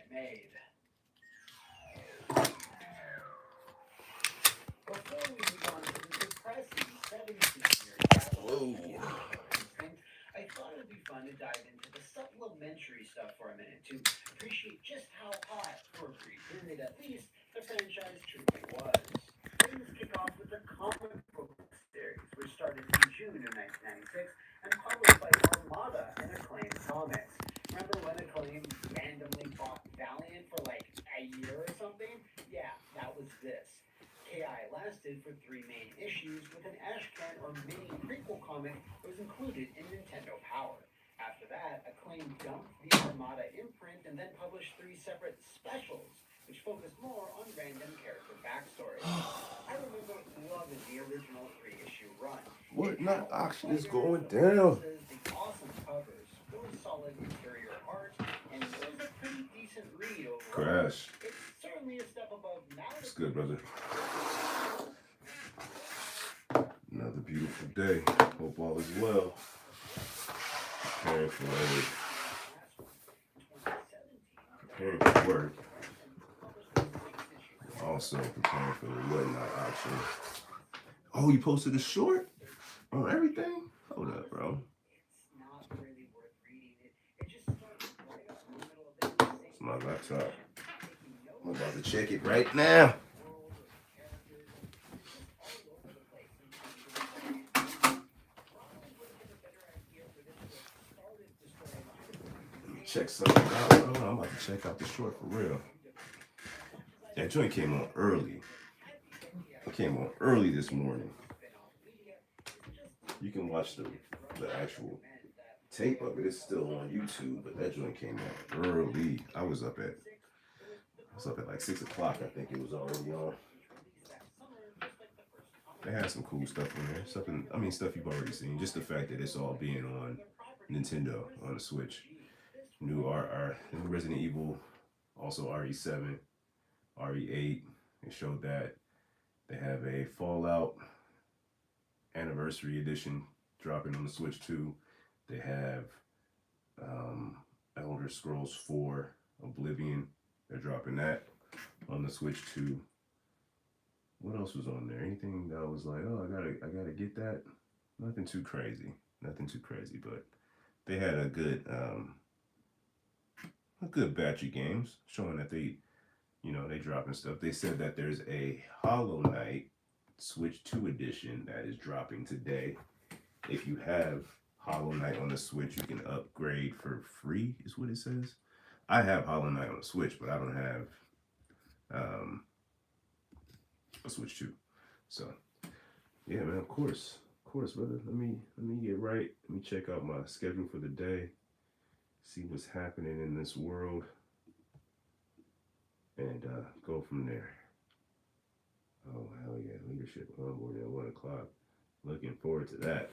get made. Before we move on to the depressing 17-year gap Whoa. between inventing things, I thought it would be fun to dive into the supplementary stuff for a minute to appreciate just how hot, for a brief period at least, the franchise truly was. Things kick off with the comic book series, which started in June of 1996 and published by Armada and Acclaim Comics. Remember when Acclaim randomly bought Valiant for like a year or something? Yeah, that was this. KI lasted for three main issues with an Ashcan or mini prequel comic that was included in Nintendo Power. After that, Acclaim dumped the Armada imprint and then published three separate specials, which focused more on random character backstories. I remember loving the original three-issue run. It had Whatnot all the auction is fighters, going the down. references, the awesome covers, really solid interior art, and it was a pretty decent read overall. Crash. It's certainly a step above It's Malice. good, brother. Another beautiful day. Hope all is well. Preparing for preparing for work. Also preparing for the whatnot auction. Oh, you posted a short on everything? Hold up, bro. It's my laptop. I'm about to check it right now. Check something out, bro. I'm about to check out the short for real. That joint came on early. It came on early this morning. You can watch the actual tape of it. It's still on YouTube, but that joint came on early. I was up at like 6 o'clock. I think it was already on. They had some cool stuff in there. Stuff you've already seen. Just the fact that it's all being on Nintendo on the Switch. New Resident Evil, also RE7, RE8. They showed that. They have a Fallout Anniversary Edition dropping on the Switch too. They have Elder Scrolls 4 Oblivion. They're dropping that on the Switch too. What else was on there? Anything that was like, oh, I gotta get that? Nothing too crazy, but they had a good batch of games showing that they dropping stuff. They said that there's a Hollow Knight Switch 2 edition that is dropping today. If you have Hollow Knight on the Switch, you can upgrade for free, is what it says. I have Hollow Knight on the Switch, but I don't have a Switch 2. So, yeah, man, of course, brother. Let me get right. Let me check out my schedule for the day, see what's happening in this world, and go from there. Oh, hell yeah, leadership onboarding at 1 o'clock. Looking forward to that.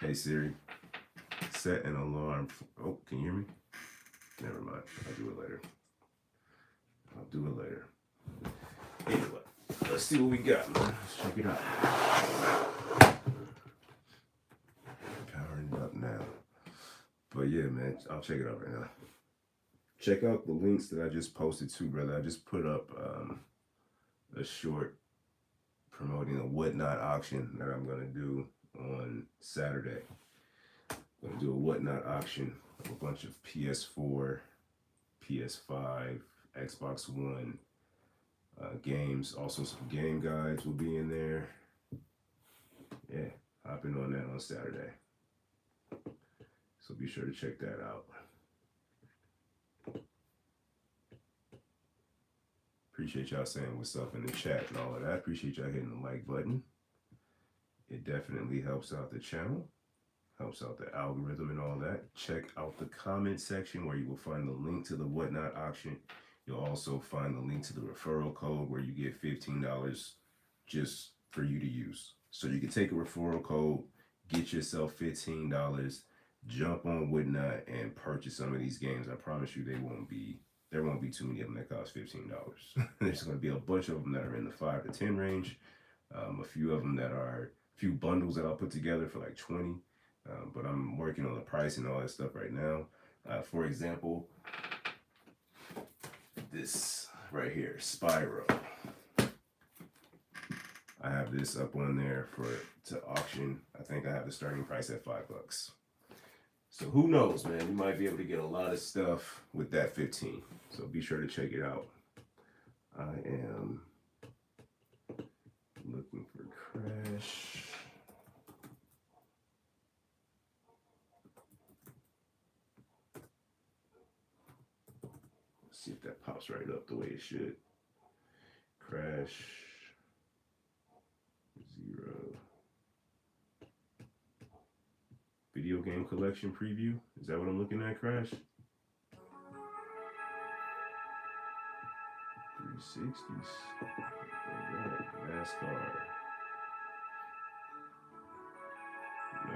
Hey Siri, set an alarm. Oh, can you hear me? Never mind. I'll do it later. Anyway, let's see what we got, man. Let's check it out. Powering it up now. But yeah, man, I'll check it out right now. Check out the links that I just posted too, brother. I just put up a short promoting a whatnot auction that I'm gonna do on Saturday. I'm gonna do a whatnot auction of a bunch of PS4, PS5, Xbox One games. Also some game guides will be in there. Yeah, hopping on that on Saturday. So be sure to check that out. Appreciate y'all saying what's up in the chat and all of that. Appreciate y'all hitting the like button. It definitely helps out the channel, helps out the algorithm and all that. Check out the comment section where you will find the link to the whatnot auction. You'll also find the link to the referral code where you get $15 just for you to use. So you can take a referral code, get yourself $15, jump on whatnot and purchase some of these games. I promise you there won't be too many of them that cost $15. There's going to be a bunch of them that are in the 5 to 10 range. A few of them that are few bundles that I'll put together for like 20. But I'm working on the price and all that stuff right now. For example, this right here, Spyro. I have this up on there to auction. I think I have the starting price at $5. So who knows, man? We might be able to get a lot of stuff with that 15. So be sure to check it out. I am looking for Crash. Let's see if that pops right up the way it should. Crash 0. Video game collection preview. Is that what I'm looking at, Crash? 360s. All right. NASCAR.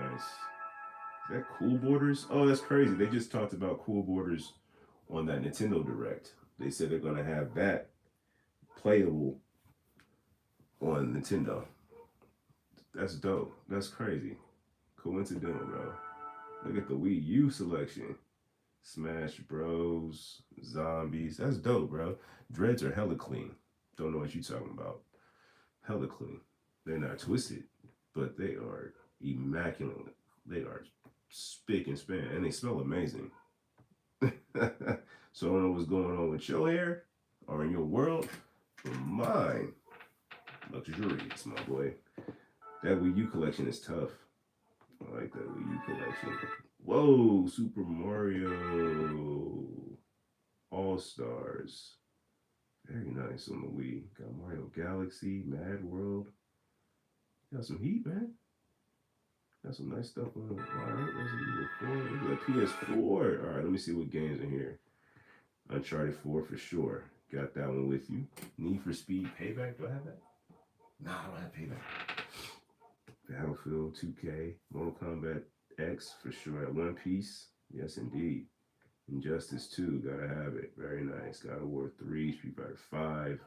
Nice. Is that Cool Borders? Oh, that's crazy. They just talked about Cool Borders on that Nintendo Direct. They said they're going to have that playable on Nintendo. That's dope. That's crazy. Coincidental, bro. Look at the Wii U selection. Smash Bros. Zombies. That's dope, bro. Dreads are hella clean. Don't know what you're talking about. Hella clean. They're not twisted, but they are immaculate. They are spick and span, and they smell amazing. So I don't know what's going on with your hair or in your world, but mine, luxurious, my boy. That Wii U collection is tough. I like that Wii U collection. Whoa, Super Mario All-Stars. Very nice on the Wii. Got Mario Galaxy, Mad World. Got some heat, man. Got some nice stuff on the Alright, Resident Evil 4. Look at that PS4. Alright, let me see what games are here. Uncharted 4 for sure. Got that one with you. Need for Speed Payback. Do I have that? Nah, I don't have Payback. Battlefield 2K. Mortal Kombat X for sure. At One Piece. Yes, indeed. Injustice 2. Gotta have it. Very nice. God of War 3. Street Fighter 5.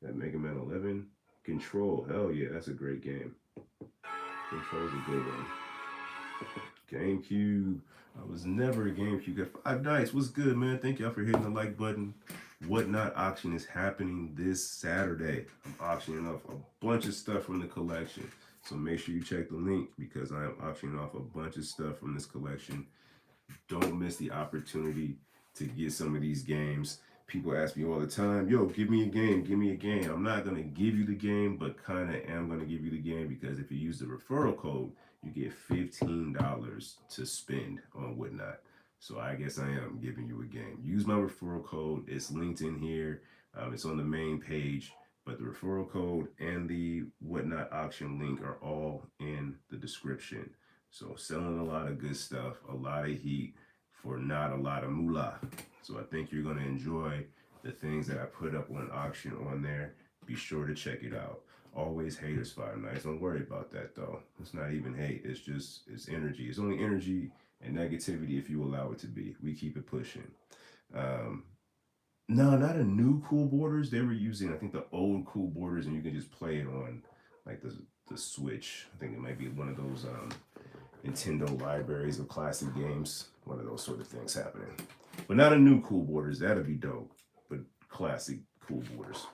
That Mega Man 11. Control. Hell yeah, that's a great game. Control's a good one. GameCube. I was never a GameCube guy. Five Nights. What's good, man? Thank y'all for hitting the like button. Whatnot auction is happening this Saturday. I'm auctioning off a bunch of stuff from the collection. So make sure you check the link because I am auctioning off a bunch of stuff from this collection. Don't miss the opportunity to get some of these games. People ask me all the time, yo, give me a game, give me a game. I'm not going to give you the game, but kind of am going to give you the game because if you use the referral code, you get $15 to spend on Whatnot. So I guess I am giving you a game. Use my referral code. It's linked in here. It's on the main page, but the referral code and the Whatnot auction link are all in the description. So selling a lot of good stuff, a lot of heat for not a lot of moolah. So I think you're going to enjoy the things that I put up on auction on there. Be sure to check it out. Always haters Five Nights. Don't worry about that though. It's not even hate. It's energy. It's only energy and negativity if you allow it to be. We keep it pushing. No, not a new Cool Borders. They were using, I think, the old Cool Borders, and you can just play it on like the Switch. I think it might be one of those Nintendo libraries of classic games. One of those sort of things happening. But not a new Cool Borders. That'd be dope. But classic Cool Borders.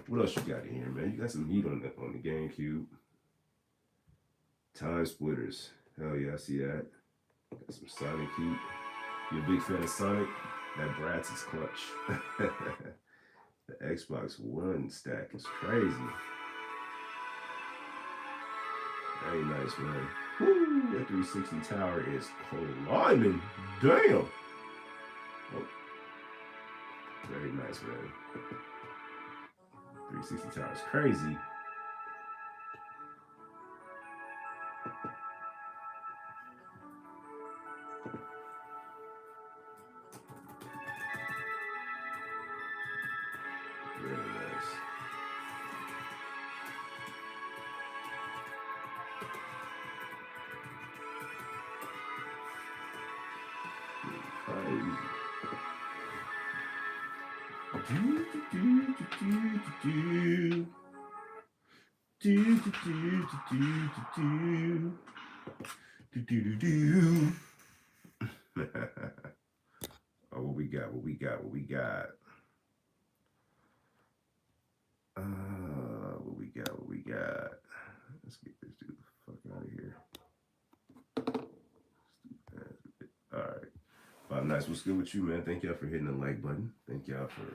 What else you got in here, man? You got some heat on the GameCube. Time Splitters. Hell yeah, I see that. Got some Sonic heat. You a big fan of Sonic? That Bratz is clutch. The Xbox One stack is crazy. Very nice, man. Woo! That 360 tower is climbing. Damn! Oh. Very nice, man. 360 tower is crazy. Very nice. Crazy. Oh, what we got? What we got? What we got? got? Let's get this dude the fuck out of here. All right. Bob Nice, what's good with you, man? Thank y'all for hitting the like button. Thank y'all for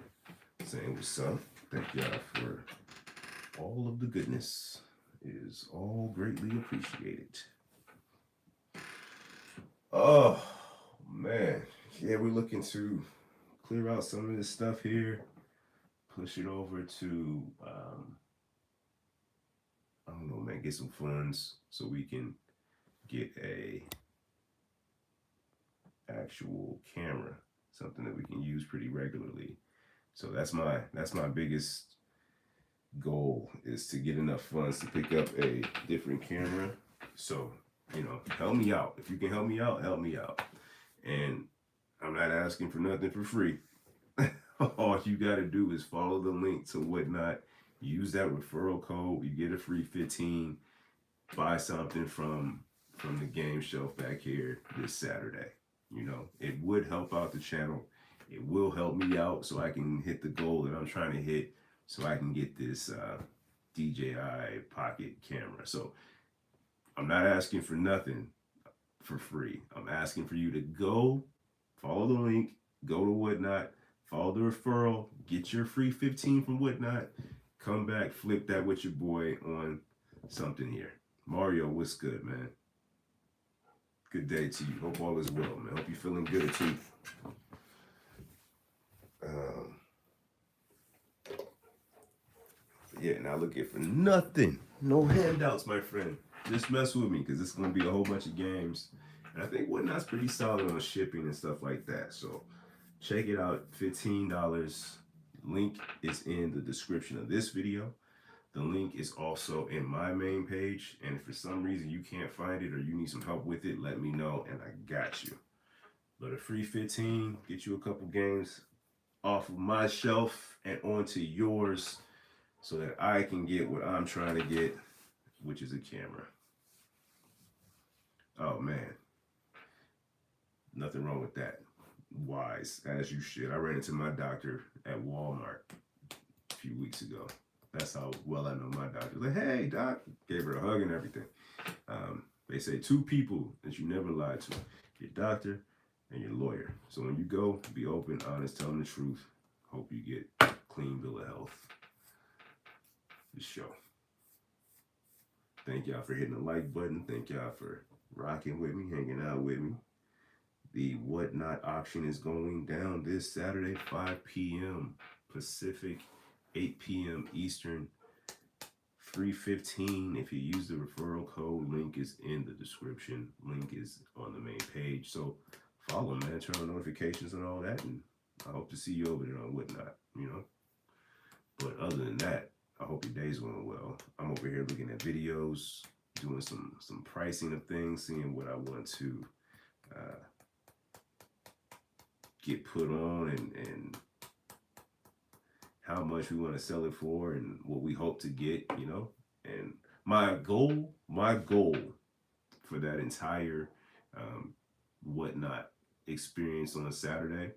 saying what's up. Thank y'all for all of the goodness. It is all greatly appreciated. Oh, man. Yeah, we're looking to clear out some of this stuff here. Push it over to, I don't know, man, get some funds so we can get a actual camera, something that we can use pretty regularly. So that's my biggest goal, is to get enough funds to pick up a different camera. So, you know, help me out. If you can help me out, help me out. And I'm not asking for nothing for free. All you got to do is follow the link to Whatnot. Use that referral code. You get a free 15. Buy something from the game shelf back here this Saturday. You know, it would help out the channel. It will help me out so I can hit the goal that I'm trying to hit, so I can get this DJI Pocket camera. So I'm not asking for nothing for free. I'm asking for you to go follow the link, go to Whatnot, follow the referral, get your free 15 from Whatnot, come back, flip that with your boy on something here. Mario, what's good, man? Good day to you. Hope all is well, man. Hope you're feeling good too. Yeah, not looking for nothing. No handouts, my friend. Just mess with me, because it's going to be a whole bunch of games. And I think Whatnot's pretty solid on shipping and stuff like that. So check it out. $15. Link is in the description of this video. The link is also in my main page. And if for some reason you can't find it or you need some help with it, let me know and I got you. But a free 15, get you a couple games off of my shelf and onto yours, so that I can get what I'm trying to get, which is a camera. Oh man, nothing wrong with that. Wise, as you should. I ran into my doctor at Walmart a few weeks ago. That's how well I know my doctor. Like, hey, doc, gave her a hug and everything. They say 2 people that you never lie to: your doctor and your lawyer. So when you go, be open, honest, tell them the truth. Hope you get a clean bill of health. The show. Thank y'all for hitting the like button. Thank y'all for rocking with me, hanging out with me. The Whatnot auction is going down this Saturday, 5 p.m. Pacific, 8 p.m. Eastern, 315. If you use the referral code, link is in the description. Link is on the main page. So follow, man. Turn on notifications and all that. And I hope to see you over there on Whatnot, you know. But other than that, I hope your day's going well. I'm over here looking at videos, doing some pricing of things, seeing what I want to get put on and how much we want to sell it for and what we hope to get, you know. And my goal for that entire Whatnot experience on a Saturday.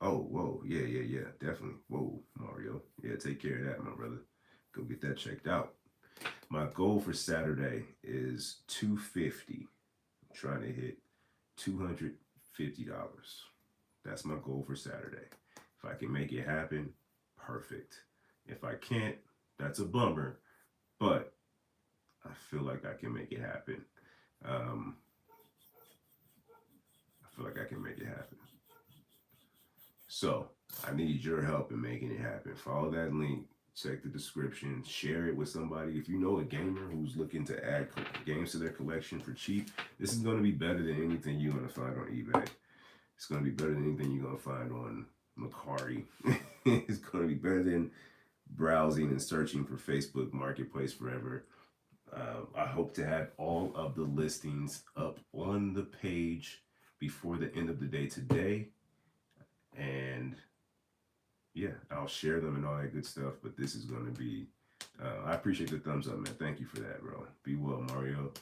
Oh, whoa, yeah, definitely. Whoa, Mario. Yeah, take care of that, my brother. Go get that checked out. My goal for Saturday is $250. I'm trying to hit $250. That's my goal for Saturday. If I can make it happen, perfect. If I can't, that's a bummer, but I feel like I can make it happen. So I need your help in making it happen. Follow that link, check the description, share it with somebody. If you know a gamer who's looking to add games to their collection for cheap, this is going to be better than anything you're going to find on eBay. It's going to be better than anything you're going to find on Mercari. It's going to be better than browsing and searching for Facebook Marketplace forever. I hope to have all of the listings up on the page before the end of the day today. And yeah, I'll share them and all that good stuff. But this is going to be, I appreciate the thumbs up, man. Thank you for that, bro. Be well, Mario.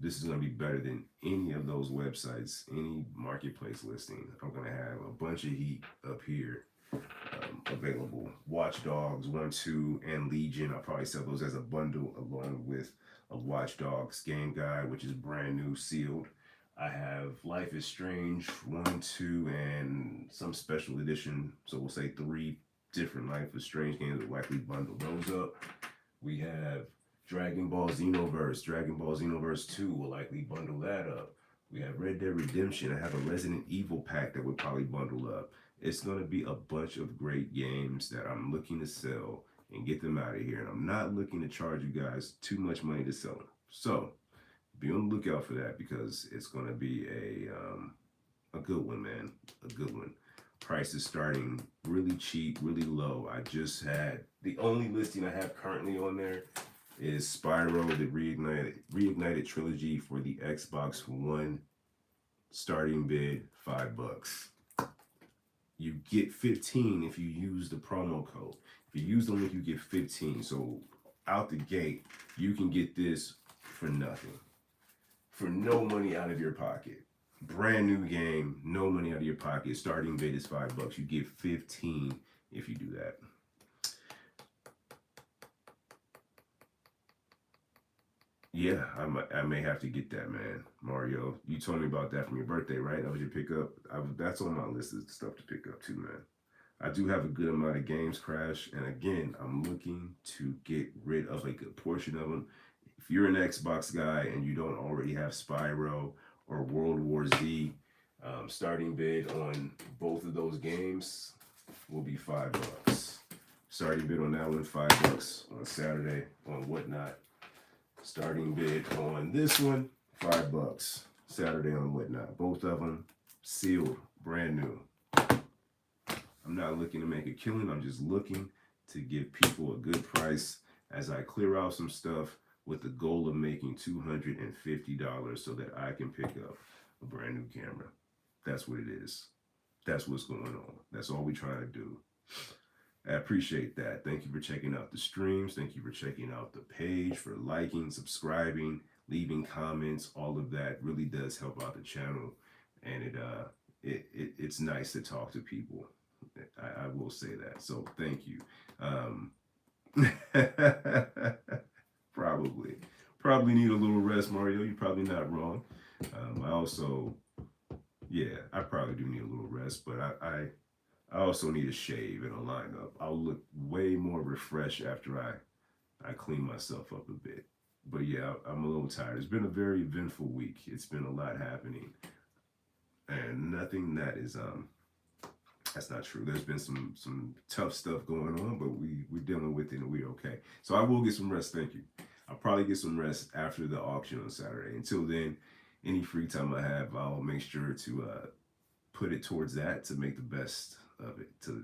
This is going to be better than any of those websites, any marketplace listing. I'm going to have a bunch of heat up here available. Watch Dogs 1, 2, and Legion. I'll probably sell those as a bundle along with a Watch Dogs game guide, which is brand new, sealed. I have Life is Strange 1, 2, and some special edition. So we'll say 3 different Life is Strange games. We'll likely bundle those up. We have Dragon Ball Xenoverse. Dragon Ball Xenoverse 2 will likely bundle that up. We have Red Dead Redemption. I have a Resident Evil pack that would probably bundle up. It's going to be a bunch of great games that I'm looking to sell and get them out of here. And I'm not looking to charge you guys too much money to sell them. So be on the lookout for that because it's going to be a good one, man. A good one. Price is starting really cheap, really low. I just had the only listing I have currently on there is Spyro, the Reignited Trilogy for the Xbox One. Starting bid $5. You get 15 if you use the promo code. If you use the link, you get 15. So out the gate, you can get this for nothing, for no money out of your pocket. Brand new game, no money out of your pocket. Starting bid is $5. You get 15 if you do that. Yeah, I may have to get that, man. Mario, you told me about that from your birthday, right? That was your pickup. That's on my list of stuff to pick up too, man. I do have a good amount of games, Crash, and again, I'm looking to get rid of a good portion of them. If you're an Xbox guy and you don't already have Spyro or World War Z, starting bid on both of those games will be $5. Starting bid on that one, $5 on Saturday on Whatnot. Starting bid on this one, $5. Saturday on Whatnot. Both of them sealed, brand new. I'm not looking to make a killing. I'm just looking to give people a good price as I clear out some stuff with the goal of making $250 so that I can pick up a brand new camera. That's what it is. That's what's going on. That's all we're trying to do. I appreciate that. Thank you for checking out the streams. Thank you for checking out the page, for liking, subscribing, leaving comments. All of that really does help out the channel, and it's nice to talk to people. I will say that. So thank you. Probably need a little rest, Mario. You're probably not wrong. I probably do need a little rest, but I also need a shave and a lineup. I'll look way more refreshed after I clean myself up a bit. But yeah, I'm a little tired. It's been a very eventful week. It's been a lot happening. And nothing that is that's not true. There's been some tough stuff going on, but we're dealing with it and we're okay. So I will get some rest, thank you. I'll probably get some rest after the auction on Saturday. Until then, any free time I have, I'll make sure to put it towards that to make the best of it, to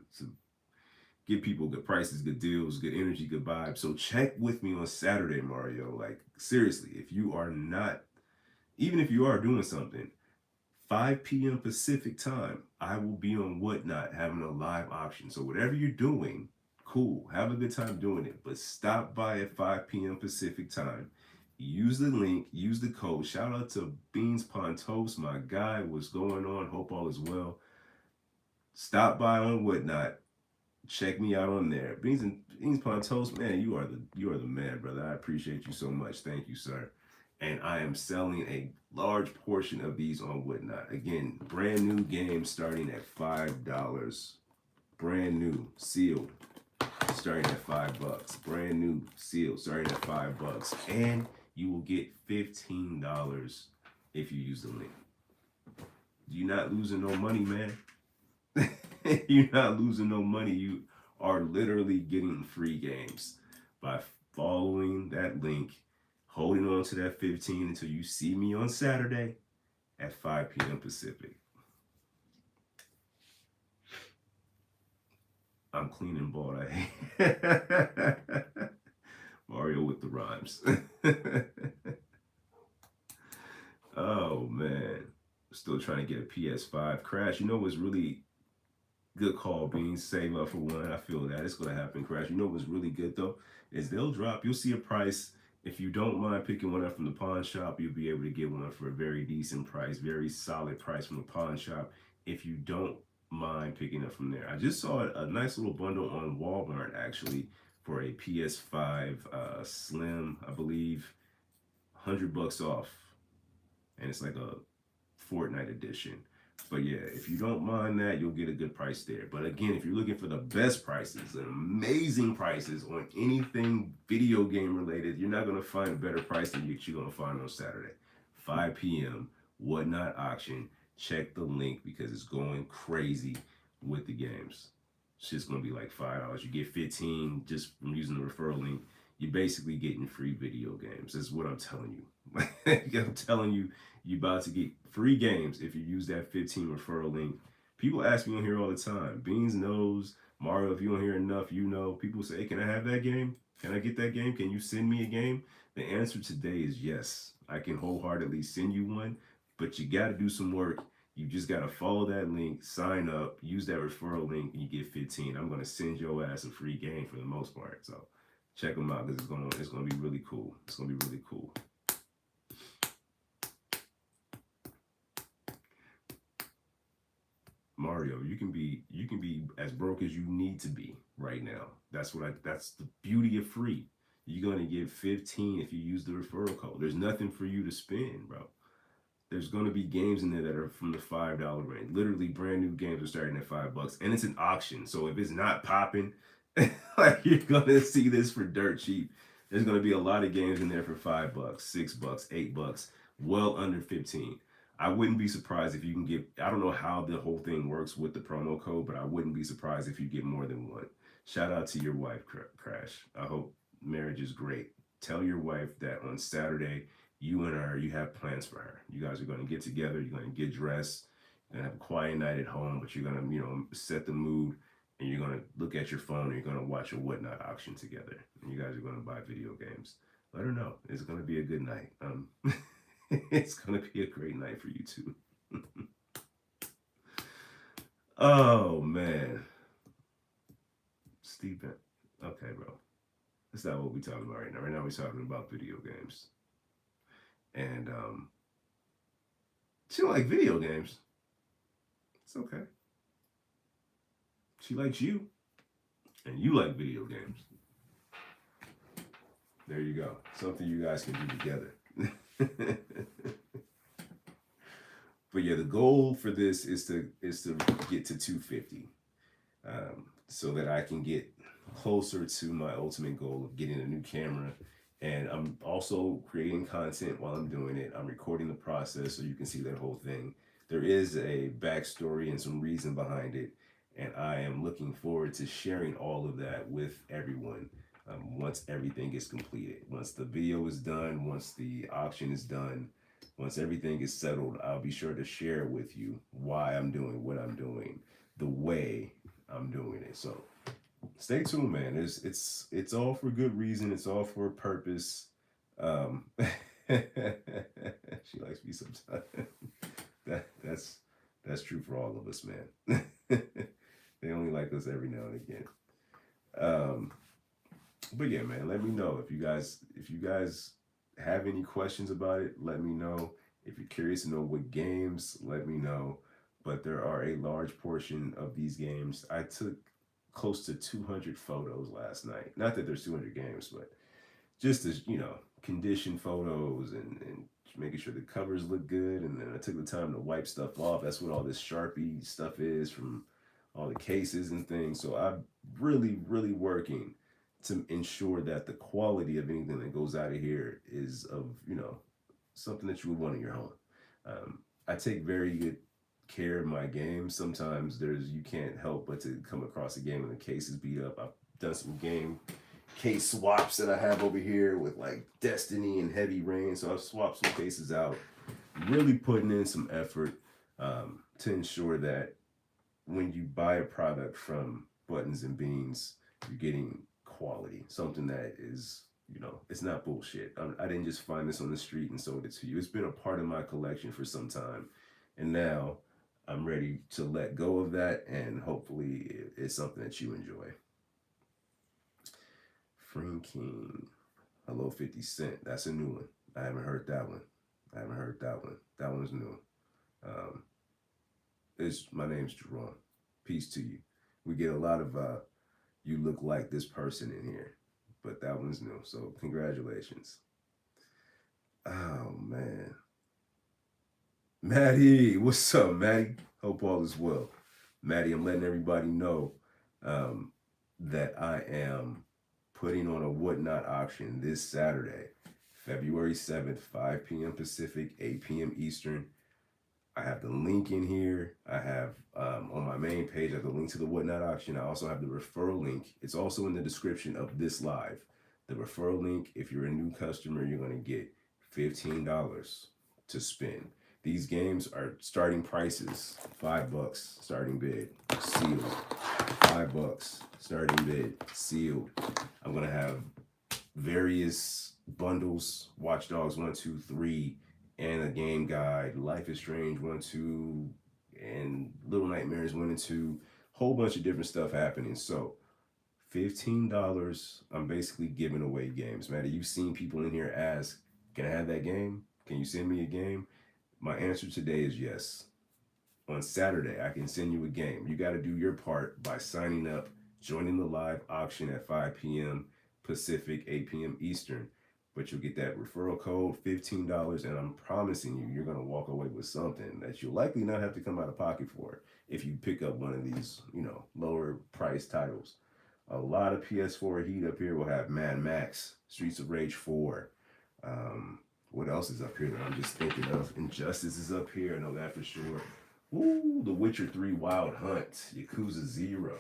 give people good prices, good deals, good energy, good vibes. So check with me on Saturday, Mario. Like, seriously, if you are not, even if you are doing something, 5 p.m. Pacific time, I will be on Whatnot having a live auction. So whatever you're doing, cool. Have a good time doing it. But stop by at 5 p.m. Pacific time. Use the link. Use the code. Shout out to Beans Pond Toast, my guy. What's going on? Hope all is well. Stop by on Whatnot. Check me out on there. Beans Pond Toast, man, you are the man, brother. I appreciate you so much. Thank you, sir. And I am selling a large portion of these on Whatnot. Again, brand new game starting at $5. Brand new, sealed, starting at $5. Brand new, sealed, starting at $5. And you will get $15 if you use the link. You're not losing no money, man. You're not losing no money. You are literally getting free games by following that link, holding on to that 15 until you see me on Saturday at 5 p.m. Pacific. I'm clean and bald. Mario with the rhymes. Oh, man. Still trying to get a PS5. Crash, you know what's really good call, Beans. Save up for one. I feel that. It's going to happen, Crash. You know what's really good, though, is they'll drop. You'll see a price. If you don't mind picking one up from the pawn shop, you'll be able to get one for a very decent price, very solid price from the pawn shop. If you don't mind picking up from there. I just saw a nice little bundle on Walmart actually for a PS5 Slim, I believe, $100 off, and it's like a Fortnite edition. But yeah, if you don't mind that, you'll get a good price there. But again, if you're looking for the best prices, and amazing prices on anything video game related, you're not going to find a better price than you're going to find on Saturday. 5 p.m. Whatnot auction. Check the link because it's going crazy with the games. It's just going to be like $5. You get 15 just from using the referral link. You're basically getting free video games. That's what I'm telling you. I'm telling you, you're about to get free games if you use that 15 referral link. People ask me on here all the time. Beans knows. Mario, if you don't hear enough, you know. People say, hey, can I have that game? Can I get that game? Can you send me a game? The answer today is yes. I can wholeheartedly send you one, but you got to do some work. You just got to follow that link, sign up, use that referral link, and you get 15. I'm going to send your ass a free game for the most part. So check them out because it's gonna be really cool. It's gonna be really cool. Mario, you can be as broke as you need to be right now. That's the beauty of free. You're gonna get 15 if you use the referral code. There's nothing for you to spend, bro. There's gonna be games in there that are from the $5 range. Literally brand new games are starting at $5. And it's an auction. So if it's not popping, like you're gonna see this for dirt cheap. There's gonna be a lot of games in there for $5, $6, $8, well under 15. I wouldn't be surprised if you can get, I don't know how the whole thing works with the promo code, but I wouldn't be surprised if you get more than one. Shout out to your wife, Crash. I hope marriage is great. Tell your wife that on Saturday, you and her, you have plans for her. You guys are going to get together, you're going to get dressed, you're going to have a quiet night at home, but you're going to, set the mood, and you're going to look at your phone, and you're going to watch a Whatnot auction together, and you guys are going to buy video games. Let her know. It's going to be a good night. It's going to be a great night for you too. Oh, man. Stephen. Okay, bro. That's not what we're talking about right now. Right now we're talking about video games. And she don't like video games. It's okay. She likes you. And you like video games. There you go. Something you guys can do together. But yeah, the goal for this is to get to 250, so that I can get closer to my ultimate goal of getting a new camera. And I'm also creating content while I'm doing it. I'm recording the process so you can see that whole thing. There is a backstory and some reason behind it, and I am looking forward to sharing all of that with everyone. Once everything is completed, once the video is done, once the auction is done, once everything is settled, I'll be sure to share with you why I'm doing what I'm doing, the way I'm doing it. So stay tuned, man. It's all for good reason. It's all for a purpose. She likes me sometimes. That's true for all of us, man. They only like us every now and again. But yeah, man, let me know if you guys have any questions about it. Let me know. If you're curious to know what games, let me know. But there are a large portion of these games. I took close to 200 photos last night. Not that there's 200 games, but just as condition photos and making sure the covers look good. And then I took the time to wipe stuff off. That's what all this Sharpie stuff is from all the cases and things. So I'm really, really working to ensure that the quality of anything that goes out of here is of, something that you would want in your home. I take very good care of my game. Sometimes you can't help but to come across a game and the case is beat up. I've done some game case swaps that I have over here with like Destiny and Heavy Rain. So I've swapped some cases out, really putting in some effort to ensure that when you buy a product from Buttons and Beans, you're getting quality, something that is, it's not bullshit. I didn't just find this on the street and sold it to you. It's been a part of my collection for some time, and now I'm ready to let go of that, and hopefully it's something that you enjoy. Freen King, hello 50 Cent. That's a new one. I haven't heard that one. That one's new. My name's Jerome. Peace to you. We get a lot of you look like this person in here, but that one's new. So congratulations. Oh man. Maddie, what's up, Maddie? Hope all is well. Maddie, I'm letting everybody know that I am putting on a Whatnot auction this Saturday, February 7th, 5 p.m. Pacific, 8 p.m. Eastern. I have the link in here. I have on my main page, I have the link to the Whatnot auction. I also have the referral link. It's also in the description of this live. The referral link, if you're a new customer, you're going to get $15 to spend. These games are starting prices, $5 starting bid, sealed. $5 starting bid, sealed. I'm gonna have various bundles: Watch Dogs 1, 2, 3, and a game guide. Life is Strange 1, 2, and Little Nightmares 1 and 2. Whole bunch of different stuff happening. So $15. I'm basically giving away games. Maddie, you've seen people in here ask, "Can I have that game? Can you send me a game?" My answer today is yes. On Saturday, I can send you a game. You got to do your part by signing up, joining the live auction at 5 p.m. Pacific, 8 p.m. Eastern. But you'll get that referral code, $15, and I'm promising you, you're going to walk away with something that you'll likely not have to come out of pocket for if you pick up one of these, lower price titles. A lot of PS4 heat up here. We'll have Mad Max, Streets of Rage 4. What else is up here that I'm just thinking of? Injustice is up here. I know that for sure. Ooh, The Witcher 3 Wild Hunt, Yakuza 0,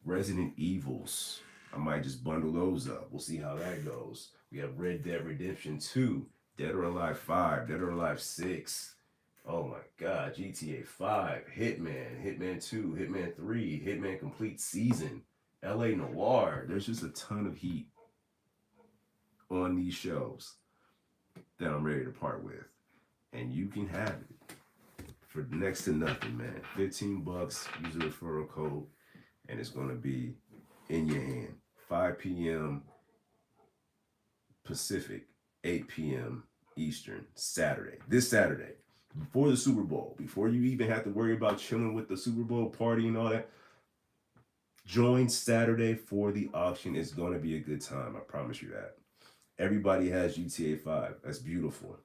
Resident Evils. I might just bundle those up. We'll see how that goes. We have Red Dead Redemption 2, Dead or Alive 5, Dead or Alive 6. Oh my God, GTA 5, Hitman, Hitman 2, Hitman 3, Hitman Complete Season, LA Noire. There's just a ton of heat on these shelves that I'm ready to part with. And you can have it for next to nothing, man. $15, use the referral code, and it's going to be in your hand. 5 p.m. Pacific, 8 p.m. Eastern, Saturday. This Saturday, before the Super Bowl, before you even have to worry about chilling with the Super Bowl party and all that, join Saturday for the auction. It's going to be a good time. I promise you that. Everybody has GTA 5. That's beautiful.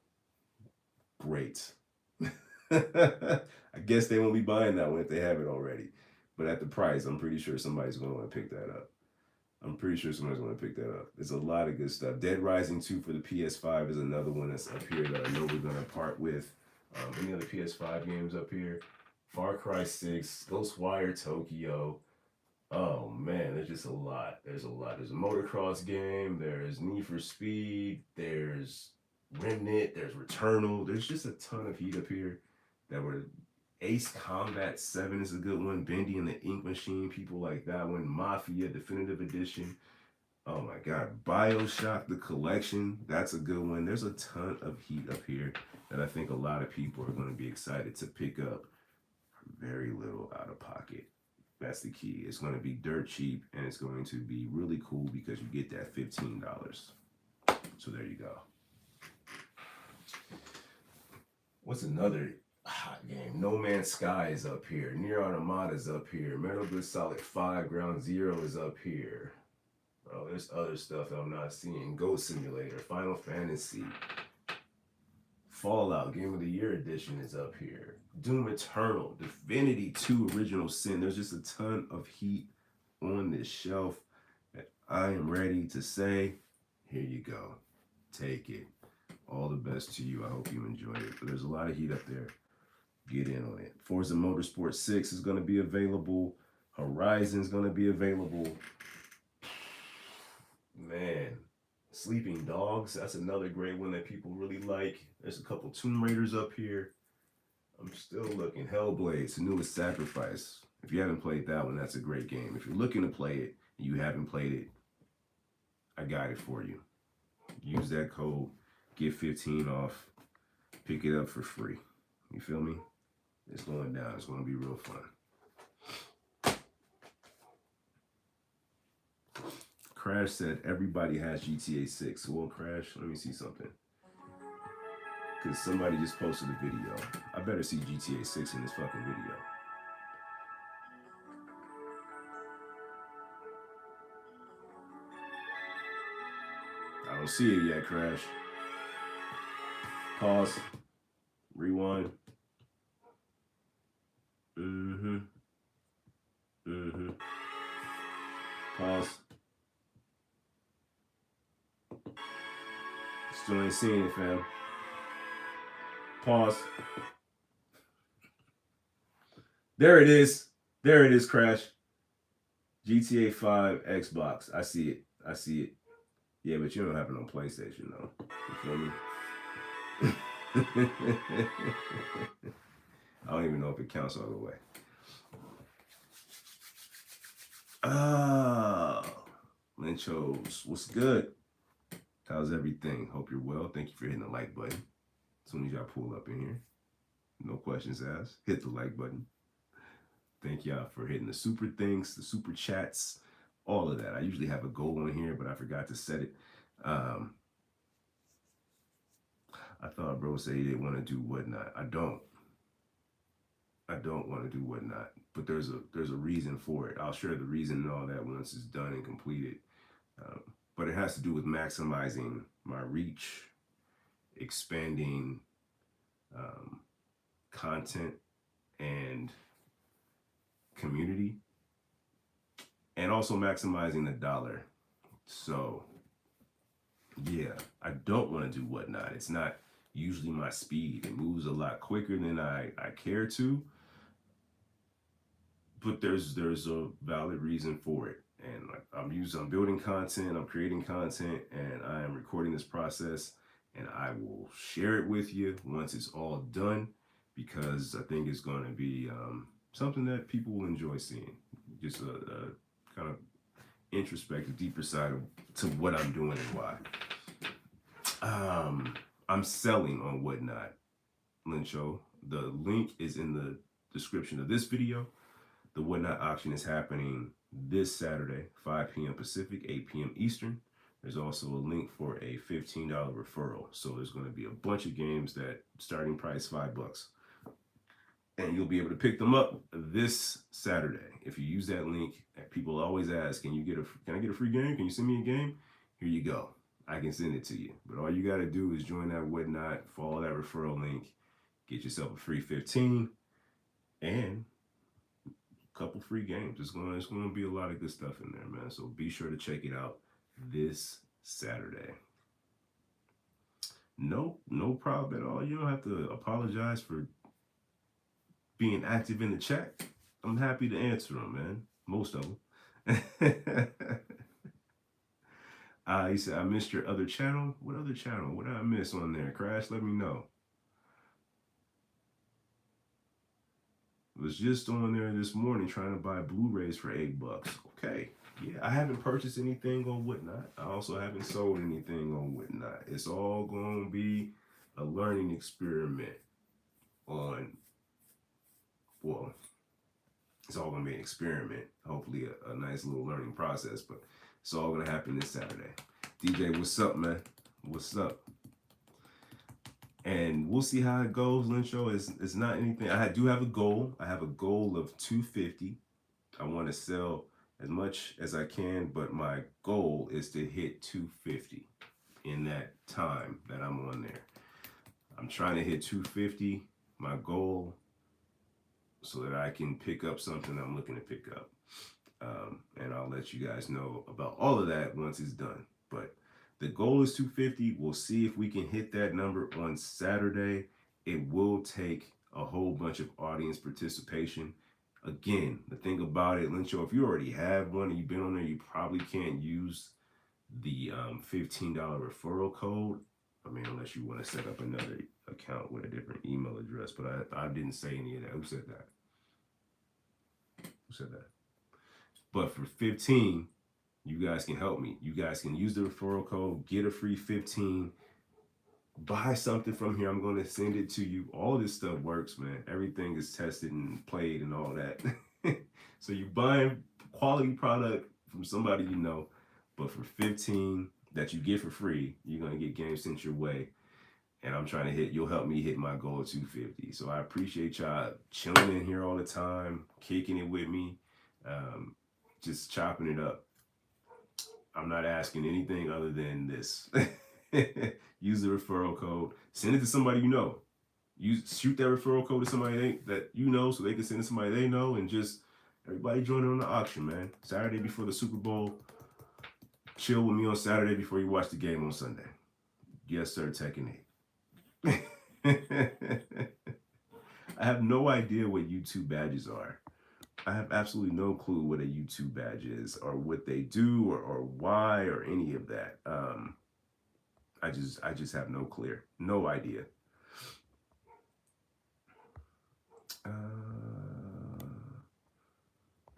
Great. I guess they won't be buying that one if they have it already. But at the price, I'm pretty sure somebody's going to want to pick that up. There's a lot of good stuff. Dead Rising 2 for the PS5 is another one that's up here that I know we're going to part with. Any other PS5 games up here? Far Cry 6, Ghostwire Tokyo. Oh man, there's just a lot. There's a motocross game. There's Need for Speed. There's Remnant. There's Returnal. There's just a ton of heat up here. Ace Combat 7 is a good one. Bendy and the Ink Machine, people like that one. Mafia Definitive Edition. Oh my God. BioShock the Collection, that's a good one. There's a ton of heat up here that I think a lot of people are going to be excited to pick up for very little out of pocket. That's the key. It's going to be dirt cheap, and it's going to be really cool because you get that $15. So there you go. What's another hot game? No Man's Sky is up here. Nier Automata is up here. Metal Gear Solid 5 Ground Zero is up here. Oh, there's other stuff that I'm not seeing. Goat Simulator, Final Fantasy, Fallout Game of the Year Edition is up here. Doom Eternal, Divinity 2 Original Sin. There's just a ton of heat on this shelf that I am ready to say, here you go. Take it. All the best to you. I hope you enjoy it. But there's a lot of heat up there. Get in on it. Forza Motorsport 6 is going to be available. Horizon is going to be available. Man, Sleeping Dogs, that's another great one that people really like. There's a couple Tomb Raiders up here. I'm still looking. Hellblade, Senua's Sacrifice. If you haven't played that one, that's a great game. If you're looking to play it and you haven't played it, I got it for you. Use that code, get 15 off, pick it up for free. You feel me? It's going down. It's going to be real fun. Crash said everybody has GTA 6. Well, Crash, let me see something. Because somebody just posted a video. I better see GTA 6 in this fucking video. don't see it yet, Crash. Pause. Rewind. Pause. Still ain't seeing it, fam. Pause. There it is. There it is, Crash. GTA 5 Xbox. I see it. I see it. Yeah, but you don't have it on PlayStation, though. You feel me? I don't even know if it counts all the way. Lynchos, what's good? How's everything? Hope you're well. Thank you for hitting the like button. As soon as y'all pull up in here, no questions asked. Hit the like button. Thank y'all for hitting the super things, the super chats, all of that. I usually have a goal on here, but I forgot to set it. I thought bro said he didn't want to do whatnot. I don't want to do whatnot, but there's a reason for it. I'll share the reason and all that once it's done and completed. But it has to do with maximizing my reach, expanding content and community, and also maximizing the dollar. So yeah, I don't want to do whatnot. It's not usually my speed. It moves a lot quicker than I care to. But there's a valid reason for it. And I'm building content, I'm creating content, and I am recording this process, and I will share it with you once it's all done, because I think it's going to be something that people will enjoy seeing. Just a kind of introspective, deeper side to what I'm doing and why. I'm selling on Whatnot, Lyncho. The link is in the description of this video. The Whatnot auction is happening this Saturday, 5 p.m. Pacific, 8 p.m. Eastern. There's also a link for a $15 referral. So there's going to be a bunch of games that starting price $5. And you'll be able to pick them up this Saturday. If you use that link, people always ask, can I get a free game? Can you send me a game? Here you go. I can send it to you. But all you got to do is join that Whatnot, follow that referral link, get yourself a free 15, and couple free games. It's gonna be a lot of good stuff in there, man. So be sure to check it out this Saturday. No problem at all. You don't have to apologize for being active in the chat. I'm happy to answer them, man. Most of them. He said, I missed your other channel. What other channel? What did I miss on there? Crash, let me know. Was just on there this morning trying to buy Blu-rays for $8. Okay. Yeah, I haven't purchased anything on Whatnot. I also haven't sold anything on Whatnot. It's all going to be a learning experiment it's all going to be an experiment. Hopefully a nice little learning process, but it's all going to happen this Saturday. DJ, what's up, man? What's up? And we'll see how it goes, Lyncho. It's not anything. I do have a goal. I have a goal of 250. I want to sell as much as I can, but my goal is to hit 250 in that time that I'm on there. I'm trying to hit 250, my goal, so that I can pick up something I'm looking to pick up. And I'll let you guys know about all of that once it's done. But the goal is 250. We'll see if we can hit that number on Saturday. It will take a whole bunch of audience participation. Again, the thing about it, Lyncho, if you already have one and you've been on there, you probably can't use the $15 referral code. I mean, unless you want to set up another account with a different email address. But I didn't say any of that. Who said that? Who said that? But for 15, you guys can help me. You guys can use the referral code, get a free 15, buy something from here. I'm going to send it to you. All this stuff works, man. Everything is tested and played and all that. So you buying quality product from somebody you know, but for 15 that you get for free, you're going to get games sent your way. And I'm trying to you'll help me hit my goal of 250. So I appreciate y'all chilling in here all the time, kicking it with me, just chopping it up. I'm not asking anything other than this. Use the referral code. Send it to somebody you know. Shoot that referral code to somebody that you know so they can send it to somebody they know, and just everybody join in on the auction, man. Saturday before the Super Bowl. Chill with me on Saturday before you watch the game on Sunday. Yes, sir, Tekken 8. I have no idea what YouTube badges are. I have absolutely no clue what a YouTube badge is, or what they do, or why, or any of that. I just have no idea.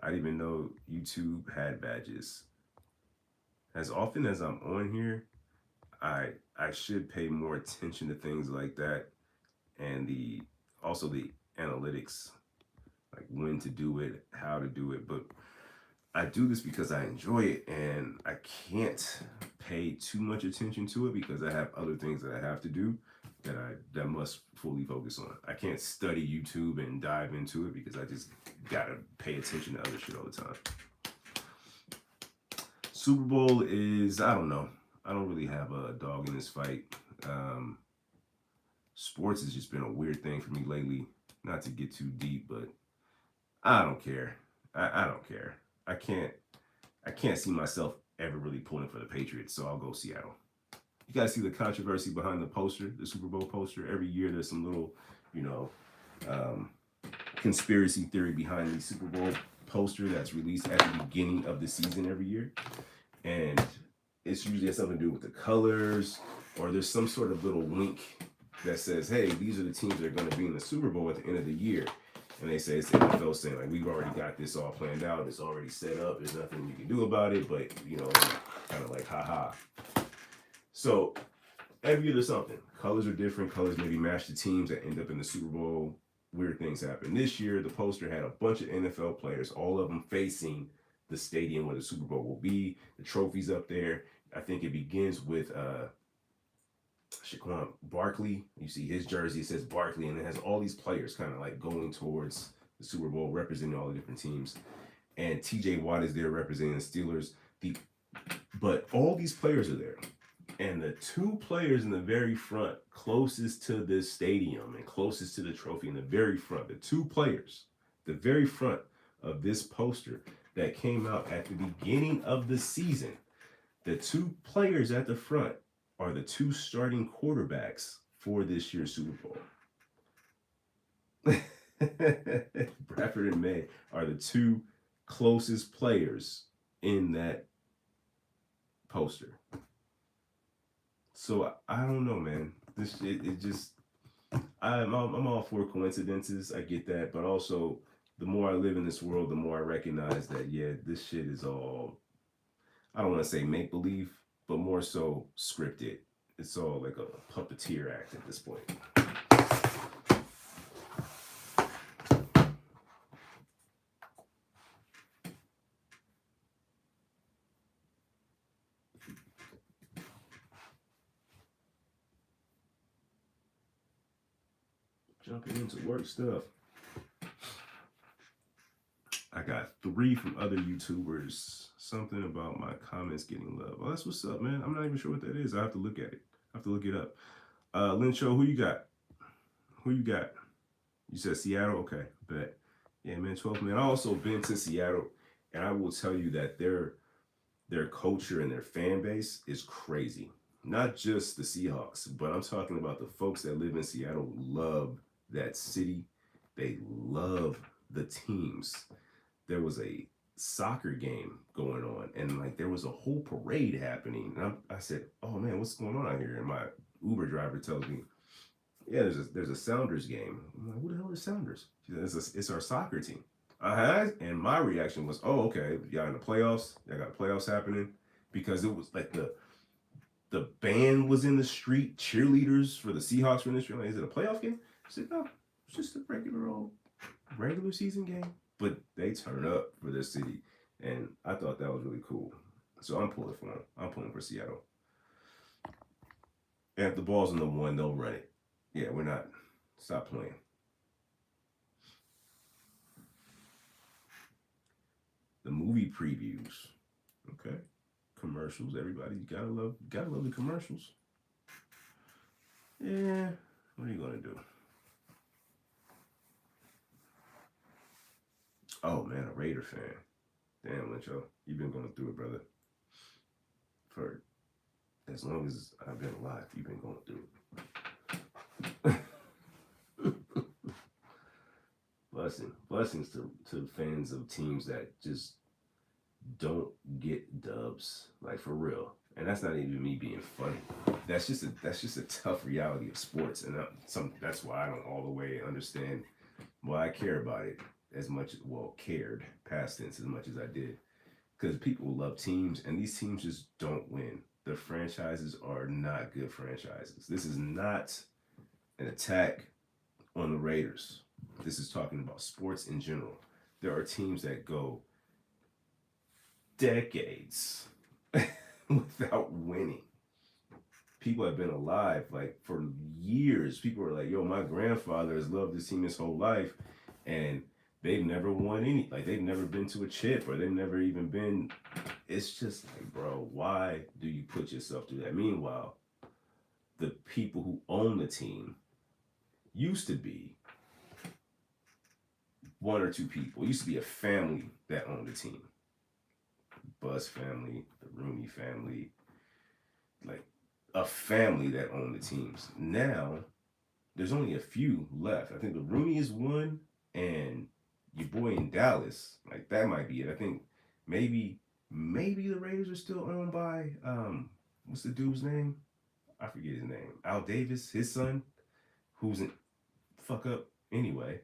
I didn't even know YouTube had badges. As often as I'm on here, I should pay more attention to things like that, and also the analytics, like when to do it, how to do it. But I do this because I enjoy it, and I can't pay too much attention to it because I have other things that I have to do that must fully focus on. I can't study YouTube and dive into it because I just gotta pay attention to other shit all the time. Super Bowl is, I don't know. I don't really have a dog in this fight. Sports has just been a weird thing for me lately. Not to get too deep, but I don't care. I don't care. I can't see myself ever really pulling for the Patriots, so I'll go Seattle. You guys see the controversy behind the poster, the Super Bowl poster? Every year there's some little, conspiracy theory behind the Super Bowl poster that's released at the beginning of the season every year. And it's usually has something to do with the colors, or there's some sort of little link that says, hey, these are the teams that are going to be in the Super Bowl at the end of the year. And they say it's the NFL saying, like, we've already got this all planned out. It's already set up. There's nothing you can do about it. But, kind of like, haha. So every year there's something. Colors are different. Colors maybe match the teams that end up in the Super Bowl. Weird things happen. This year, the poster had a bunch of NFL players, all of them facing the stadium where the Super Bowl will be. The trophy's up there. I think it begins with Saquon Barkley. You see his jersey, it says Barkley, and it has all these players kind of like going towards the Super Bowl, representing all the different teams. And TJ Watt is there representing the Steelers. But all these players are there. And the two players in the very front, closest to this stadium and closest to the trophy in the very front, the two players, the very front of this poster that came out at the beginning of the season, the two players at the front are the two starting quarterbacks for this year's Super Bowl. Bradford and May are the two closest players in that poster. So I don't know, man. I'm all for coincidences. I get that, but also the more I live in this world, the more I recognize that this shit is all, I don't want to say make believe, but more so scripted. It's all like a puppeteer act at this point. Jumping into work stuff. I got 3 from other YouTubers. Something about my comments getting love. Oh, that's what's up, man. I'm not even sure what that is. I have to look at it. I have to look it up. Lin Cho, who you got? You said Seattle? Okay, bet. Yeah, man, 12 man. I also been to Seattle, and I will tell you that their culture and their fan base is crazy. Not just the Seahawks, but I'm talking about the folks that live in Seattle love that city. They love the teams. There was a soccer game going on, and like there was a whole parade happening. And I said, "Oh man, what's going on out here?" And my Uber driver tells me, "Yeah, there's a Sounders game." I'm like, "Who the hell is Sounders?" She said, "It's our soccer team." And my reaction was, "Oh, okay, y'all in the playoffs? Y'all got playoffs happening?" Because it was like the band was in the street, cheerleaders for the Seahawks were in the street. Like, is it a playoff game? I said, "No, it's just a regular season game." But they turn up for their city, and I thought that was really cool. So I'm pulling for them. I'm pulling for Seattle. And if the ball's on the 1, they'll run it. Yeah, we're not. Stop playing. The movie previews. Okay. commercials. Everybody gotta love the commercials. Yeah, what are you gonna do? Oh man, a Raider fan. Damn, Lyncho, you've been going through it, brother. For as long as I've been alive, you've been going through it. Blessings to fans of teams that just don't get dubs, like for real. And that's not even me being funny. That's just a tough reality of sports, and that's why I don't all the way understand why I care about it as much. Well, cared past tense as much as I did, because people love teams, and these teams just don't win. The franchises are not good franchises. This is not an attack on the Raiders. This is talking about sports in general. There are teams that go decades without winning. People have been alive like for years. People are like, yo, my grandfather has loved this team his whole life, and they've never won any, like they've never been to a chip, or they've never even been. It's just like, bro, why do you put yourself through that? Meanwhile, the people who own the team used to be one or two people. It used to be a family that owned the team. Buzz family, the Rooney family, like a family that owned the teams. Now, there's only a few left. I think the Rooney is one, and your boy in Dallas, like that might be it. I think maybe the Raiders are still owned by what's the dude's name? I forget his name. Al Davis, his son, who's in fuck up anyway.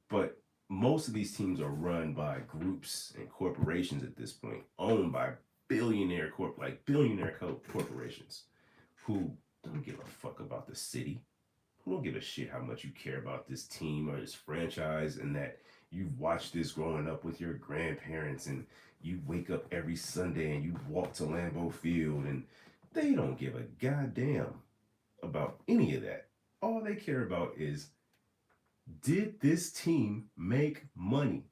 But most of these teams are run by groups and corporations at this point, owned by billionaire corporations who don't give a fuck about the city, who don't give a shit how much you care about this team or this franchise, and that you've watched this growing up with your grandparents, and you wake up every Sunday and you walk to Lambeau Field, and they don't give a goddamn about any of that. All they care about is, did this team make money?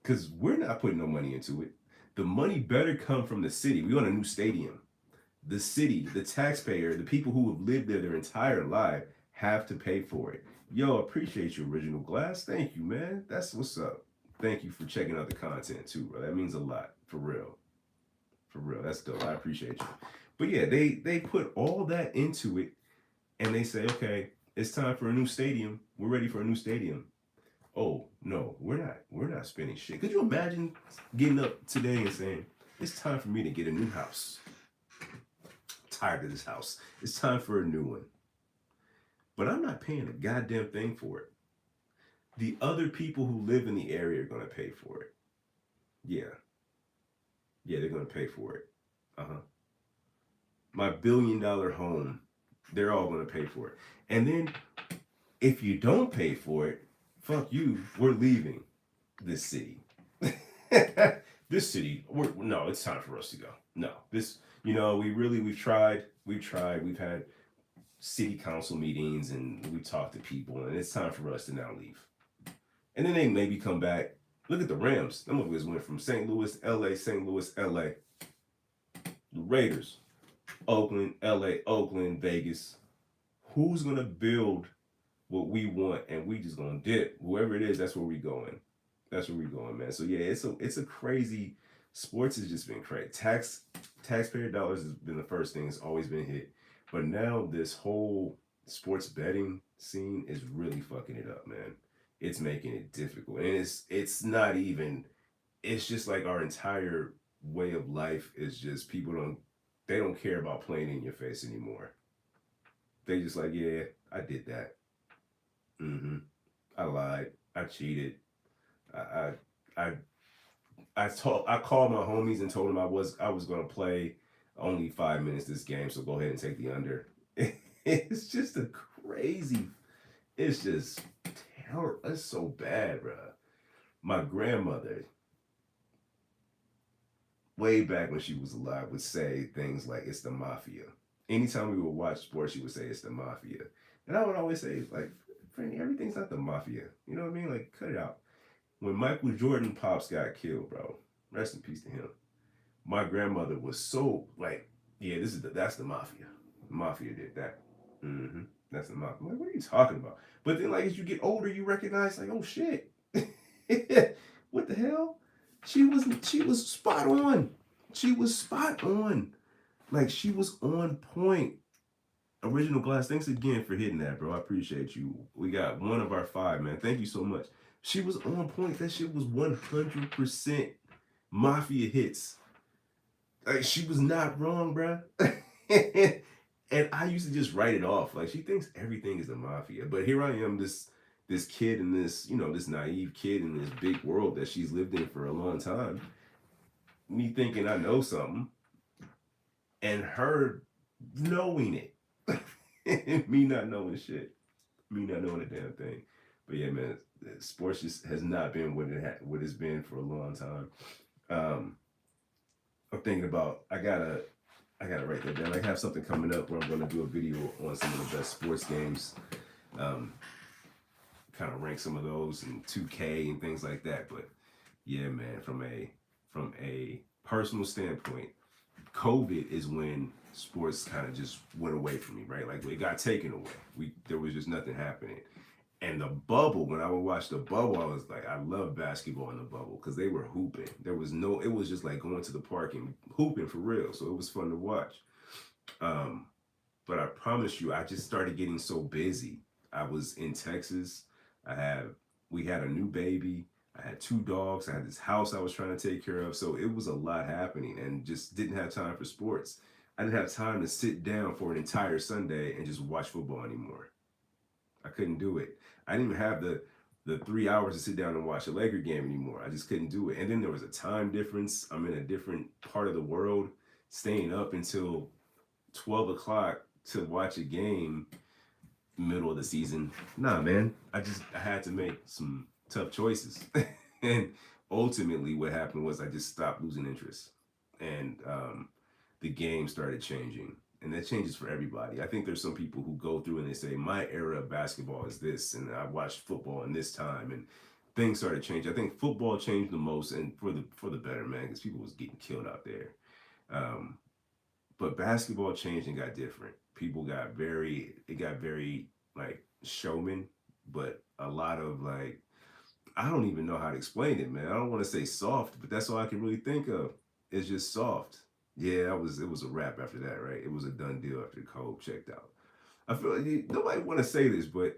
Because we're not putting no money into it. The money better come from the city. We want a new stadium. The city, the taxpayer, the people who have lived there their entire life have to pay for it. Yo, appreciate your Original Glass. Thank you, man. That's what's up. Thank you for checking out the content too, bro. That means a lot. For real. For real. That's dope. I appreciate you. But yeah, they put all that into it, and they say, okay, it's time for a new stadium. We're ready for a new stadium. Oh, no, we're not spending shit. Could you imagine getting up today and saying, it's time for me to get a new house? I'm tired of this house. It's time for a new one. But I'm not paying a goddamn thing for it. The other people who live in the area are going to pay for it. Yeah. Yeah, they're going to pay for it. My $1 billion home, they're all going to pay for it. And then if you don't pay for it, fuck you, we're leaving this city. This city, no, it's time for us to go. No, this, we've tried, we've had city council meetings, and we talked to people, and it's time for us to now leave. And then they maybe come back. Look at the Rams. Them motherfuckers went from St. Louis, LA, St. Louis, LA. The Raiders, Oakland, LA, Oakland, Vegas. Who's gonna build what we want, and we just gonna dip? Whoever it is, that's where we going. That's where we going, man. So yeah, it's a crazy. Sports has just been crazy. Taxpayer dollars has been the first thing that's always been hit, but now this whole sports betting scene is really fucking it up, man. It's making it difficult, and it's not even. It's just like our entire way of life is just people don't care about playing in your face anymore. They just like, yeah, I did that. I lied. I cheated. I called my homies and told them I was gonna play only 5 minutes this game, so go ahead and take the under. It's just a crazy. It's just terrible. It's so bad, bro. My grandmother, way back when she was alive, would say things like, it's the mafia. Anytime we would watch sports, she would say, it's the mafia. And I would always say, like, Franny, everything's not the mafia. You know what I mean? Like, cut it out. when Michael Jordan pops got killed, bro, rest in peace to him. My grandmother was so like, yeah, that's the mafia. The mafia did that. Mm-hmm. That's the mafia. I'm like, what are you talking about? But then, like, as you get older, you recognize, like, oh shit, what the hell? She was spot on. She was spot on. Like, she was on point. Original Glass, thanks again for hitting that, bro. I appreciate you. We got one of our five, man. Thank you so much. She was on point. That shit was 100% mafia hits. Like, she was not wrong, bro. And I used to just write it off. Like, she thinks everything is the mafia. But here I am, this kid and this naive kid in this big world that she's lived in for a long time. Me thinking I know something, and her knowing it. Me not knowing shit. Me not knowing a damn thing. But yeah, man, sports just has not been what it's been for a long time. I'm thinking about I gotta write that down. I have something coming up where I'm gonna do a video on some of the best sports games. Kind of rank some of those in 2K and things like that. But yeah, man, from a personal standpoint, COVID is when sports kind of just went away from me, right? Like, it got taken away. There was just nothing happening. And the bubble, when I would watch the bubble, I was like, I love basketball in the bubble because they were hooping. It was just like going to the park and hooping for real. So it was fun to watch. But I promise you, I just started getting so busy. I was in Texas. We had a new baby. I had 2 dogs. I had this house I was trying to take care of. So it was a lot happening and just didn't have time for sports. I didn't have time to sit down for an entire Sunday and just watch football anymore. I couldn't do it. I didn't even have the 3 hours to sit down and watch a Laker game anymore. I just couldn't do it. And then there was a time difference. I'm in a different part of the world, staying up until 12 o'clock to watch a game middle of the season. Nah, man. I had to make some tough choices. And ultimately what happened was I just stopped losing interest. And the game started changing. And that changes for everybody. I think there's some people who go through and they say, my era of basketball is this, and I watched football in this time, and things started changing. I think football changed the most, and for the better, man, because people was getting killed out there. But basketball changed and got different. People got very like showman, but a lot of like, I don't even know how to explain it, man. I don't want to say soft, but that's all I can really think of. It's just soft. Yeah, it was a wrap after that, right? It was a done deal after Kobe checked out. I feel like nobody want to say this, but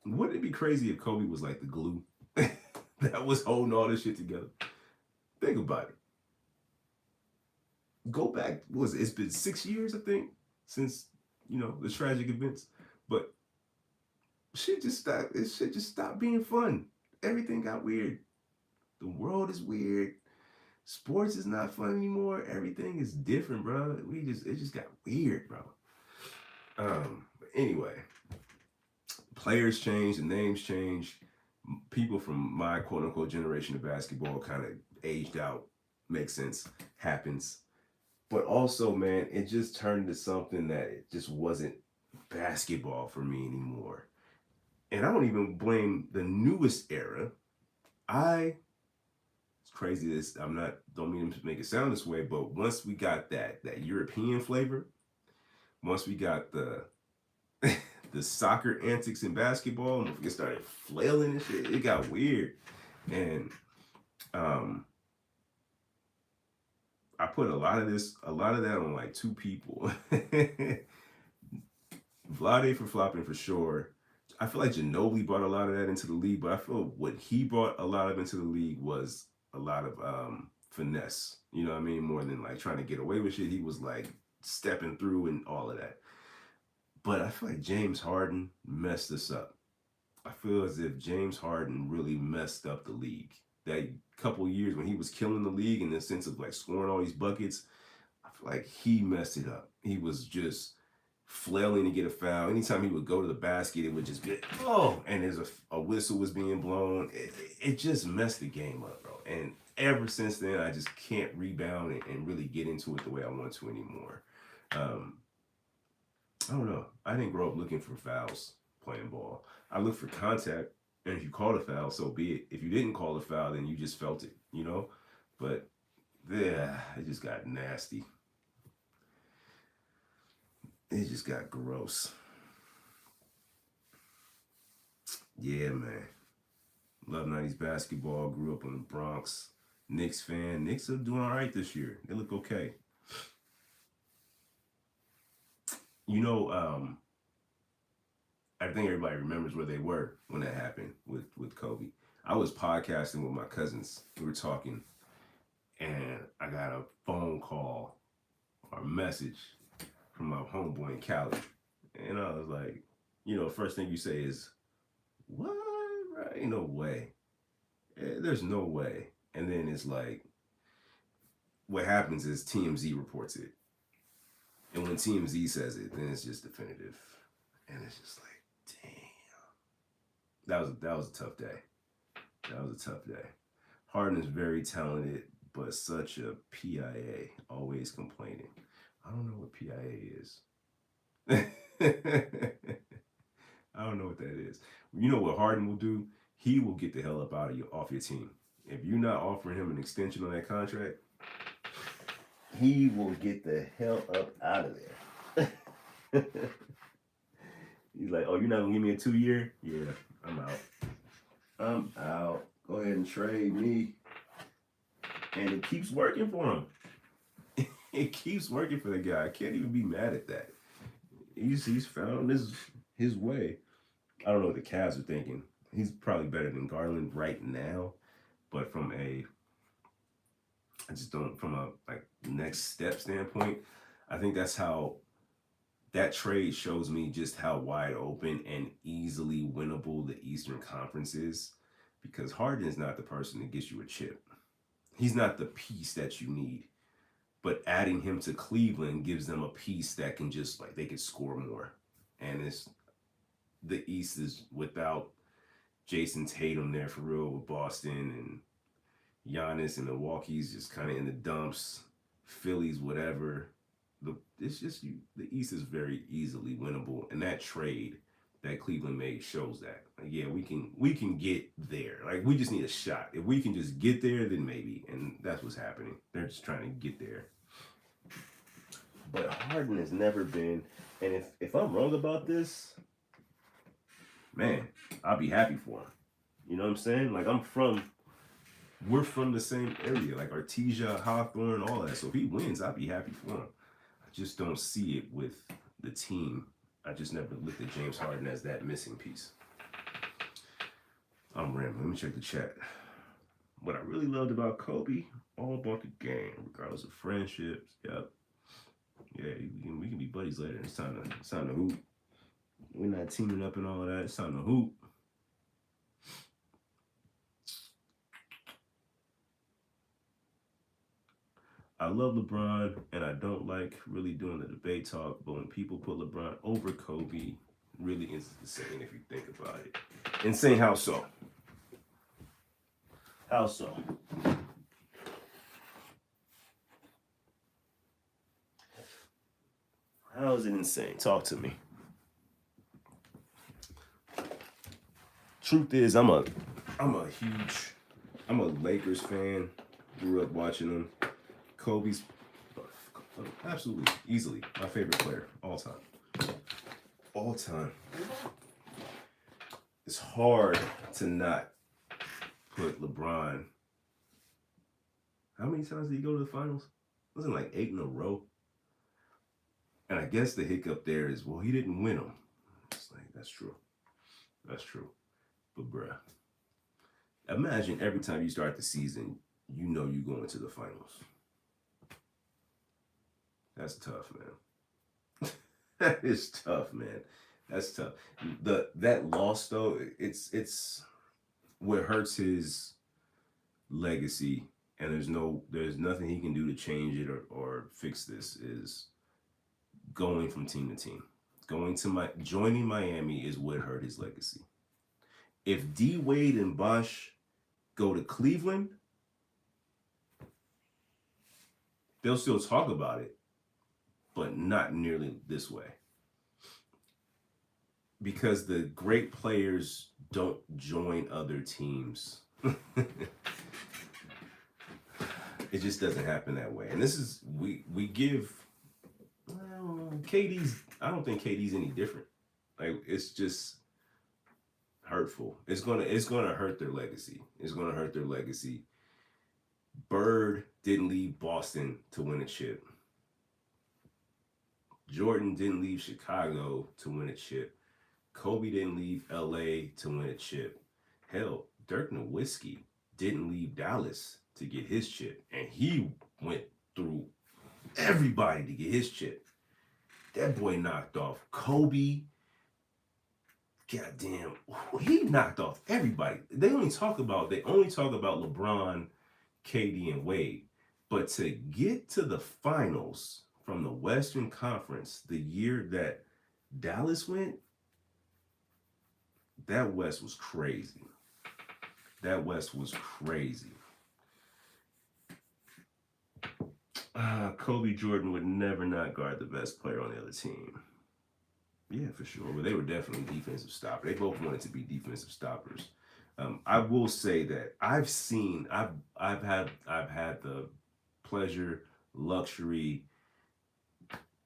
wouldn't it be crazy if Kobe was like the glue that was holding all this shit together? Think about it. Go back, it's been 6 years, I think, since the tragic events, but shit just stopped being fun. Everything got weird. The world is weird. Sports is not fun anymore. Everything is different, bro. It just got weird, bro. Anyway, players change, the names change. People from my quote unquote generation of basketball kind of aged out. Makes sense. Happens. But also, man, it just turned into something that it just wasn't basketball for me anymore. And I don't even blame the newest era. It's crazy this don't mean to make it sound this way, but once we got that European flavor, once we got the the soccer antics in basketball, and we started flailing and shit, it got weird. And I put a lot of that on like 2 people. Vlade for flopping for sure. I feel like Ginobili brought a lot of that into the league, but I feel what he brought a lot of into the league was a lot of finesse. You know what I mean? More than like trying to get away with shit. He was like stepping through and all of that. But I feel like James Harden messed us up. I feel as if James Harden really messed up the league. That couple years when he was killing the league in the sense of like scoring all these buckets, I feel like he messed it up. He was just flailing to get a foul. Anytime he would go to the basket, it would just be, and there's a whistle was being blown. It just messed the game up, bro. And ever since then, I just can't rebound and really get into it the way I want to anymore. I don't know. I didn't grow up looking for fouls playing ball. I looked for contact And if you called a foul, so be it. If you didn't call a foul, then you just felt it, you know? But yeah, it just got nasty. It just got gross. Yeah, man. Love 90s basketball. Grew up in the Bronx. Knicks fan. Knicks are doing all right this year. They look okay. You know, I think everybody remembers where they were when that happened with Kobe. I was podcasting with my cousins. We were talking, and I got a phone call or message from my homeboy in Cali. And I was like, you know, first thing you say is, what? Right? Ain't no way. There's no way. And then it's like, what happens is TMZ reports it. And when TMZ says it, then it's just definitive. And it's just like, damn. That was a tough day. That was a tough day. Harden is very talented, but such a PIA, always complaining. I don't know what PIA is. I don't know what that is. You know what Harden will do? He will get the hell up out of you, off your team. If you're not offering him an extension on that contract, he will get the hell up out of there. He's like, oh, you're not going to give me a 2-year? Yeah, I'm out. I'm out. Go ahead and trade me. And it keeps working for him. It keeps working for the guy. I can't even be mad at that. He's found his way. I don't know what the Cavs are thinking. He's probably better than Garland right now, but from a next step standpoint, I think that's how that trade shows me just how wide open and easily winnable the Eastern Conference is, because Harden is not the person that gets you a chip. He's not the piece that you need. But adding him to Cleveland gives them a piece that can just, like, they could score more. And the East is without Jason Tatum there for real with Boston, and Giannis and Milwaukee's just kind of in the dumps. Philly's whatever. It's just the East is very easily winnable, and that trade that Cleveland made shows that. Like, yeah, we can get there. Like, we just need a shot. If we can just get there, then maybe. And that's what's happening. They're just trying to get there. But Harden has never been, and if I'm wrong about this, man, I'll be happy for him. You know what I'm saying? Like, we're from the same area, like Artesia, Hawthorne, all that. So if he wins, I'll be happy for him. I just don't see it with the team. I just never looked at James Harden as that missing piece. I'm rambling. Let me check the chat. What I really loved about Kobe, all about the game, regardless of friendships. Yep. Yeah, we can be buddies later. It's time to hoop. We're not teaming up and all of that. It's time to hoop. I love LeBron, and I don't like really doing the debate talk, but when people put LeBron over Kobe, really is insane if you think about it. Insane how so? How so? How is it insane? Talk to me. Truth is, I'm a Lakers fan. Grew up watching them. Kobe's absolutely, easily my favorite player all time. All time. It's hard to not put LeBron. How many times did he go to the finals? Wasn't like 8 in a row. And I guess the hiccup there is, well, he didn't win them. It's like, that's true. That's true. But bruh, imagine every time you start the season, you know you go into the finals. That's tough, man. That is tough, man. That's tough. That loss though, it's what hurts his legacy, and there's nothing he can do to change it or fix this, is going from team to team. Joining Miami is what hurt his legacy. If D Wade and Bosh go to Cleveland, they'll still talk about it, but not nearly this way. because the great players don't join other teams. It just doesn't happen that way. And this is we give KD's. I don't think KD's any different. Like it's just hurtful. It's gonna hurt their legacy. It's gonna hurt their legacy. Bird didn't leave Boston to win a chip. Jordan didn't leave Chicago to win a chip. Kobe didn't leave LA to win a chip. Hell, Dirk Nowitzki didn't leave Dallas to get his chip. And he went through everybody to get his chip. That boy knocked off Kobe. Goddamn, he knocked off everybody. They only talk about LeBron, KD, and Wade. But to get to the finals from the Western Conference the year that Dallas went, that West was crazy. That West was crazy. Kobe Jordan would never not guard the best player on the other team. Yeah, for sure. But they were definitely defensive stoppers. They both wanted to be defensive stoppers. I will say that I've had the pleasure, luxury,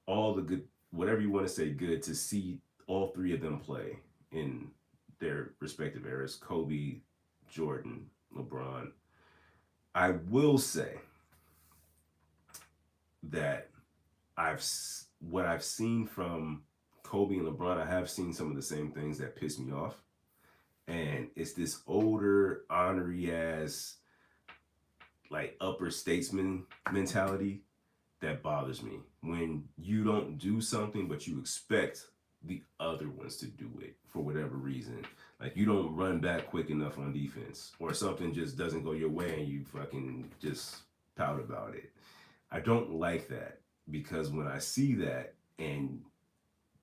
all the good, whatever you want to say, good to see all three of them play in their respective eras: Kobe, Jordan, LeBron. I will say that what I've seen from Kobe and LeBron, I have seen some of the same things that piss me off. And it's this older, honorary ass, like upper statesman mentality that bothers me. When you don't do something, but you expect the other ones to do it for whatever reason. Like you don't run back quick enough on defense, or something just doesn't go your way and you fucking just pout about it. I don't like that, because when I see that and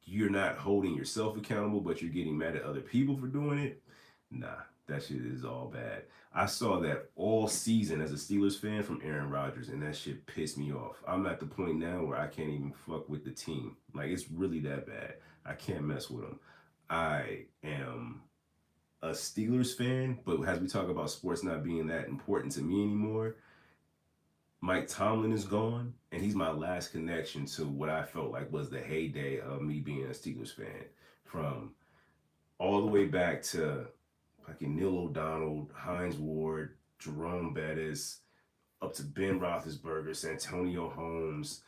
you're not holding yourself accountable, but you're getting mad at other people for doing it, nah, that shit is all bad. I saw that all season as a Steelers fan from Aaron Rodgers, and that shit pissed me off. I'm at the point now where I can't even fuck with the team. Like, it's really that bad. I can't mess with them. I am a Steelers fan, but as we talk about sports not being that important to me anymore, Mike Tomlin is gone, and he's my last connection to what I felt like was the heyday of me being a Steelers fan. From all the way back to fucking Neil O'Donnell, Hines Ward, Jerome Bettis, up to Ben Roethlisberger, Santonio Holmes,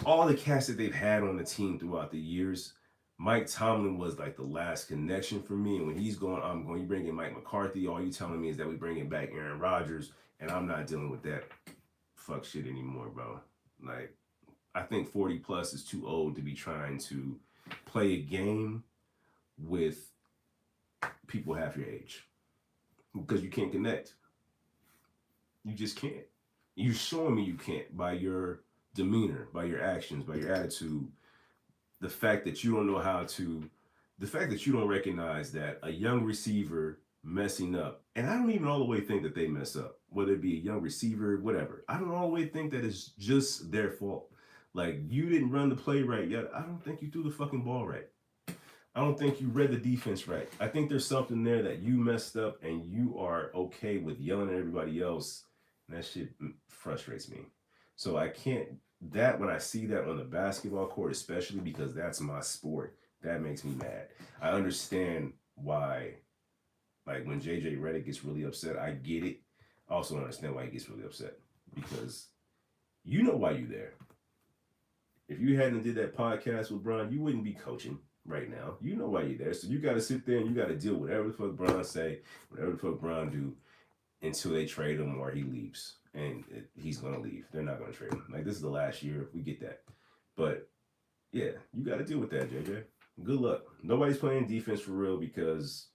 all the cast that they've had on the team throughout the years. Mike Tomlin was like the last connection for me. And when he's gone, I'm going, you bring in Mike McCarthy. All you telling me is that we bringing back Aaron Rodgers. And I'm not dealing with that fuck shit anymore, bro. Like, I think 40 plus is too old to be trying to play a game with people half your age. Because you can't connect. You just can't. You're showing me you can't by your demeanor, by your actions, by your attitude. The fact that you don't recognize that a young receiver messing up, and I don't even all the way think that they mess up, whether it be a young receiver, whatever. I don't all the way think that it's just their fault. Like, you didn't run the play right yet. I don't think you threw the fucking ball right. I don't think you read the defense right. I think there's something there that you messed up, and you are okay with yelling at everybody else. And that shit frustrates me. So I can't, when I see that on the basketball court, especially because that's my sport, that makes me mad. I understand why, like, when JJ Redick gets really upset, I get it. I also understand why he gets really upset, because you know why you're there. If you hadn't did that podcast with Bron, you wouldn't be coaching right now. You know why you're there. So you got to sit there and you got to deal with whatever the fuck Bron say, whatever the fuck Bron do, until they trade him or he leaves. And he's going to leave. They're not going to trade him. Like, this is the last year. We get that. But, yeah, you got to deal with that, JJ. Good luck. Nobody's playing defense for real, because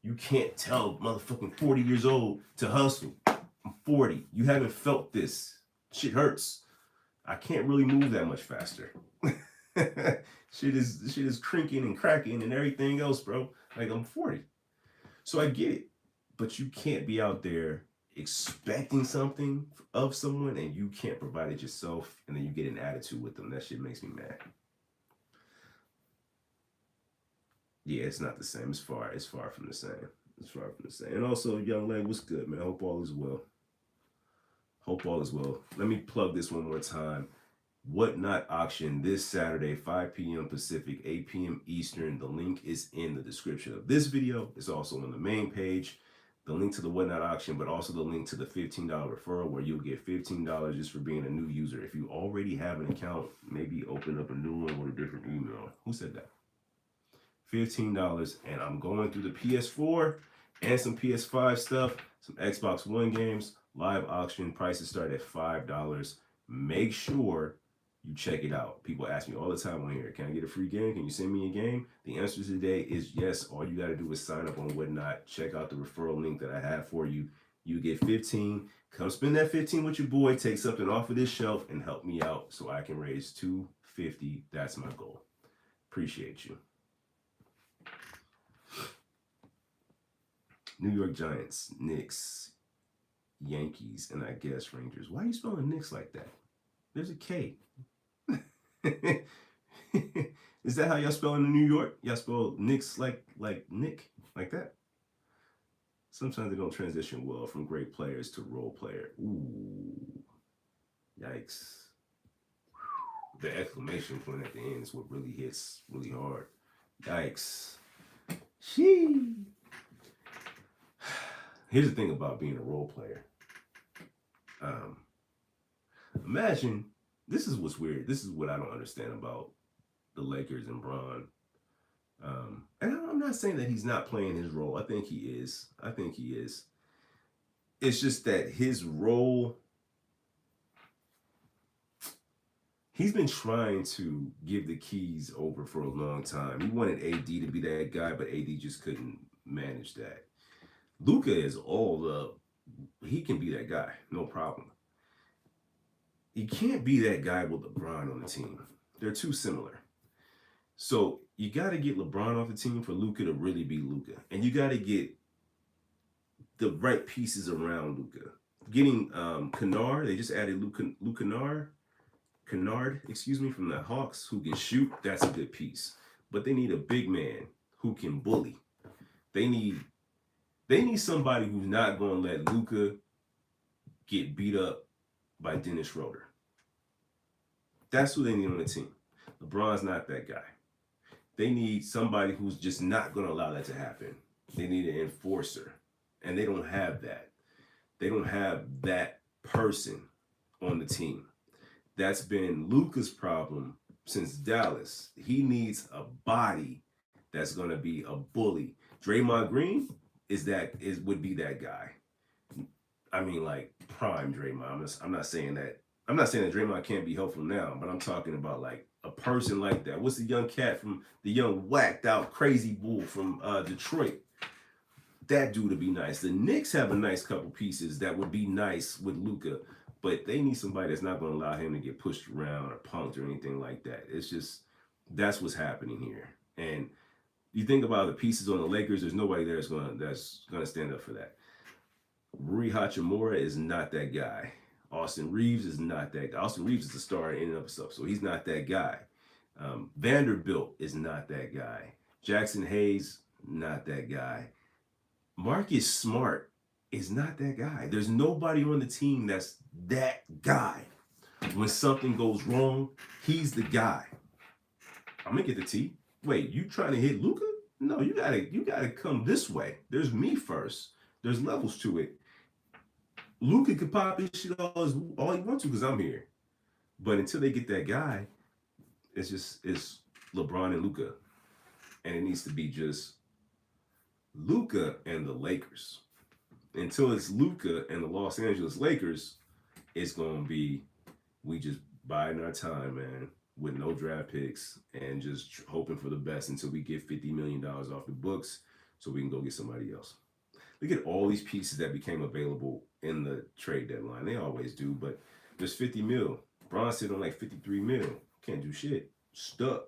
you can't tell motherfucking 40 years old to hustle. I'm 40. You haven't felt this. Shit hurts. I can't really move that much faster. Shit is crinking and cracking and everything else, bro. Like, I'm 40. So I get it. But you can't be out there expecting something of someone and you can't provide it yourself, and then you get an attitude with them. That shit makes me mad. Yeah, it's not the same. It's far from the same. It's far from the same. And also, Young Leg, what's good, man? Hope all is well. Hope all is well. Let me plug this one more time. Whatnot auction this Saturday, 5 p.m. Pacific, 8 p.m. Eastern. The link is in the description of this video. It's also on the main page. The link to the Whatnot auction, but also the link to the $15 referral where you'll get $15 just for being a new user. If you already have an account, maybe open up a new one with a different email. Who said that? $15, and I'm going through the PS4 and some PS5 stuff, some Xbox One games. Live auction prices start at $5. Make sure you check it out. People ask me all the time on here, can I get a free game? Can you send me a game? The answer today is yes. All you got to do is sign up on Whatnot. Check out the referral link that I have for you. You get 15. Come spend that 15 with your boy. Take something off of this shelf and help me out so I can raise $250. That's my goal. Appreciate you. New York Giants, Knicks, Yankees, and I guess Rangers. Why are you spelling Knicks like that? There's a K. Is that how y'all spell in New York? Y'all spell Knicks like Nick, like that? Sometimes they don't transition well from great players to role player. Ooh, yikes. The exclamation point at the end is what really hits really hard. Yikes. Shee. Here's the thing about being a role player. Imagine, this is what's weird. This is what I don't understand about the Lakers and Bron. And I'm not saying that he's not playing his role. I think he is. It's just that his role, he's been trying to give the keys over for a long time. He wanted AD to be that guy, but AD just couldn't manage that. Luka is all up. He can be that guy, no problem. He can't be that guy with LeBron on the team. They're too similar. So you got to get LeBron off the team for Luka to really be Luka. And you got to get the right pieces around Luka. Getting Kennard, they just added Luke Kennard, from the Hawks, who can shoot. That's a good piece. But they need a big man who can bully. They need somebody who's not going to let Luka get beat up by Dennis Schroeder. That's who they need on the team. LeBron's not that guy. They need somebody who's just not going to allow that to happen. They need an enforcer, and they don't have that. They don't have that person on the team. That's been Luka's problem since Dallas. He needs a body that's going to be a bully. Draymond Green would be that guy. I mean, like prime Draymond. I'm not saying that Draymond can't be helpful now, but I'm talking about like a person like that. What's the young cat from the young whacked out crazy bull from Detroit? That dude would be nice. The Knicks have a nice couple pieces that would be nice with Luka, but they need somebody that's not going to allow him to get pushed around or punked or anything like that. It's just, that's what's happening here. And you think about the pieces on the Lakers, there's nobody there that's gonna stand up for that. Rui Hachimura is not that guy. Austin Reeves is not that guy. Austin Reeves is a star in and of himself, so he's not that guy. Vanderbilt is not that guy. Jackson Hayes, not that guy. Marcus Smart is not that guy. There's nobody on the team that's that guy. When something goes wrong, he's the guy. I'm gonna get the T. Wait, you trying to hit Luka? No, you gotta come this way. There's me first. There's levels to it. Luka could pop his shit all he wants to because I'm here. But until they get that guy, it's LeBron and Luka. And it needs to be just Luka and the Lakers. Until it's Luka and the Los Angeles Lakers, it's gonna be we just biding our time, man, with no draft picks and just hoping for the best until we get $50 million off the books so we can go get somebody else. Look at all these pieces that became available in the trade deadline. They always do, but there's 50 mil. Bron sitting on like 53 mil. Can't do shit. Stuck.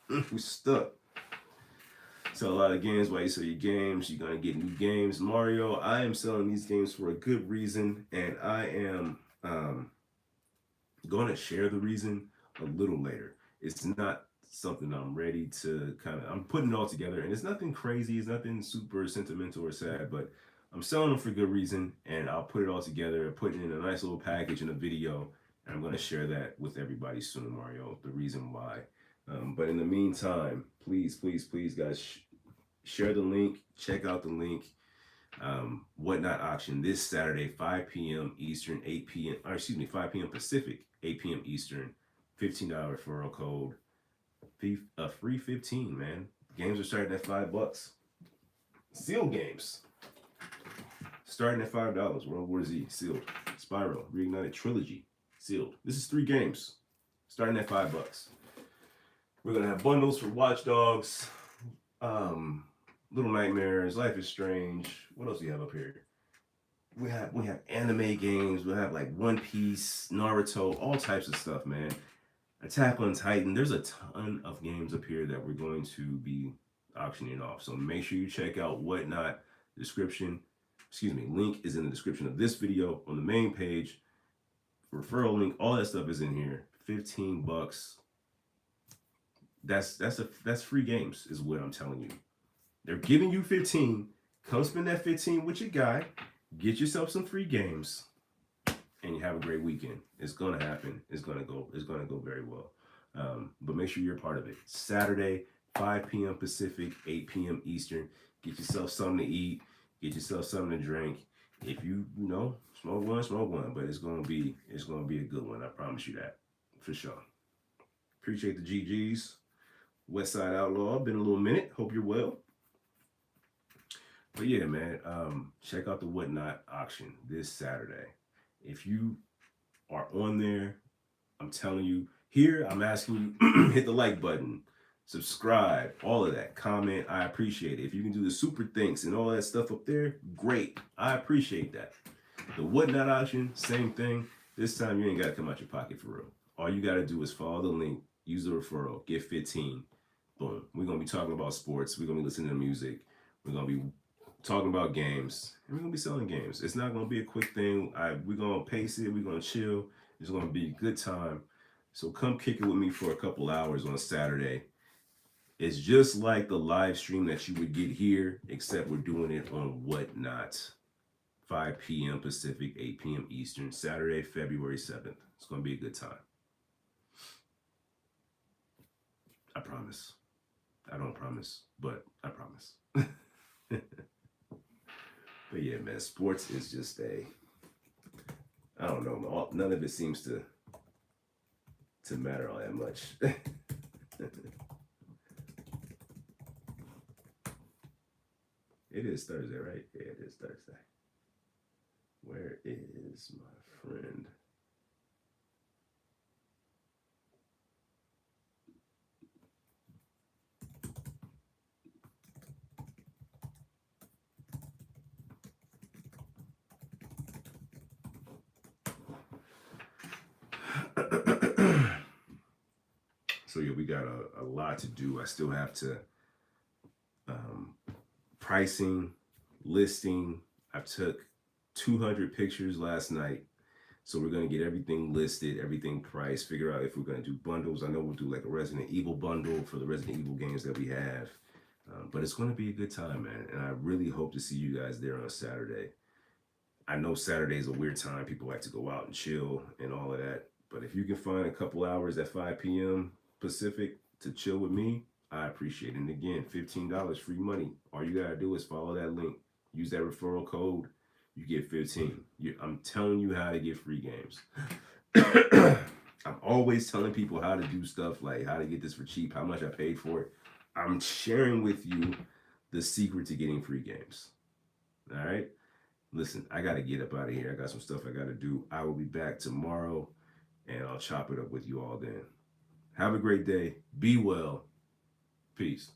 We're stuck. Sell a lot of games. While you sell your games, you're going to get new games. Mario, I am selling these games for a good reason, and I am going to share the reason a little later. It's not something I'm ready to I'm putting it all together, and it's nothing crazy, it's nothing super sentimental or sad, but I'm selling them for good reason, and I'll put it all together, put it in a nice little package in a video, and I'm going to share that with everybody soon, Mario, the reason why. But in the meantime, please, please, please, guys, share the link, check out the link. Whatnot auction this Saturday, 5 p.m. Eastern, 8 p.m. or excuse me, 5 p.m. Pacific, 8 p.m. Eastern. $15 referral code. Free 15, man. Games are starting at $5. Sealed games starting at $5. World War Z sealed. Spyro Reignited Trilogy sealed. This is 3 games starting at $5. We're gonna have bundles for Watch Dogs, Little Nightmares, Life is Strange. What else do we have up here? We have anime games. We'll have like One Piece, Naruto, all types of stuff, man. Attack on Titan. There's a ton of games up here that we're going to be auctioning off. So make sure you check out Whatnot. Link is in the description of this video on the main page. Referral link, all that stuff is in here. $15. That's free games, is what I'm telling you. They're giving you 15. Come spend that 15 with your guy. Get yourself some free games, and you have a great weekend. It's gonna happen. It's gonna go very well. But make sure you're a part of it. Saturday, 5 p.m. Pacific, 8 p.m. Eastern. Get yourself something to eat. Get yourself something to drink. If you smoke one. But it's gonna be a good one. I promise you that for sure. Appreciate the GGs. Westside Outlaw. Been a little minute. Hope you're well. But yeah, man, check out the Whatnot auction this Saturday. If you are on there, I'm telling you, here I'm asking you, hit the like button, subscribe, all of that, comment. I appreciate it. If you can do the super thanks and all that stuff up there, great. I appreciate that. The Whatnot auction, same thing. This time you ain't got to come out your pocket for real. All you got to do is follow the link, use the referral, get 15. Boom. We're going to be talking about sports. We're going to be listening to music. We're going to be talking about games, and we're gonna be selling games. It's not gonna be a quick thing. We're gonna pace it. We're gonna chill. It's gonna be a good time. So come kick it with me for a couple hours on Saturday. It's just like the live stream that you would get here, except we're doing it on Whatnot. 5 p.m. Pacific, 8 p.m. Eastern, Saturday, February 7th. It's gonna be a good time. I promise. I don't promise, but I promise. But yeah, man, sports is just I don't know, none of it seems to matter all that much. It is Thursday, right? Yeah, it is Thursday. Where is my friend? So yeah, we got a lot to do. I still have to pricing, listing. I took 200 pictures last night, so we're gonna get everything listed, everything priced, figure out if we're gonna do bundles. I know we'll do like a Resident Evil bundle for the Resident Evil games that we have, but it's gonna be a good time, man, and I really hope to see you guys there on Saturday. I know Saturday is a weird time. People like to go out and chill and all of that. But if you can find a couple hours at 5 p.m. Pacific to chill with me, I appreciate it. And again, $15 free money. All you got to do is follow that link. Use that referral code. You get 15. I'm telling you how to get free games. I'm always telling people how to do stuff, like how to get this for cheap, how much I paid for it. I'm sharing with you the secret to getting free games. All right? Listen, I got to get up out of here. I got some stuff I got to do. I will be back tomorrow, and I'll chop it up with you all then. Have a great day. Be well. Peace.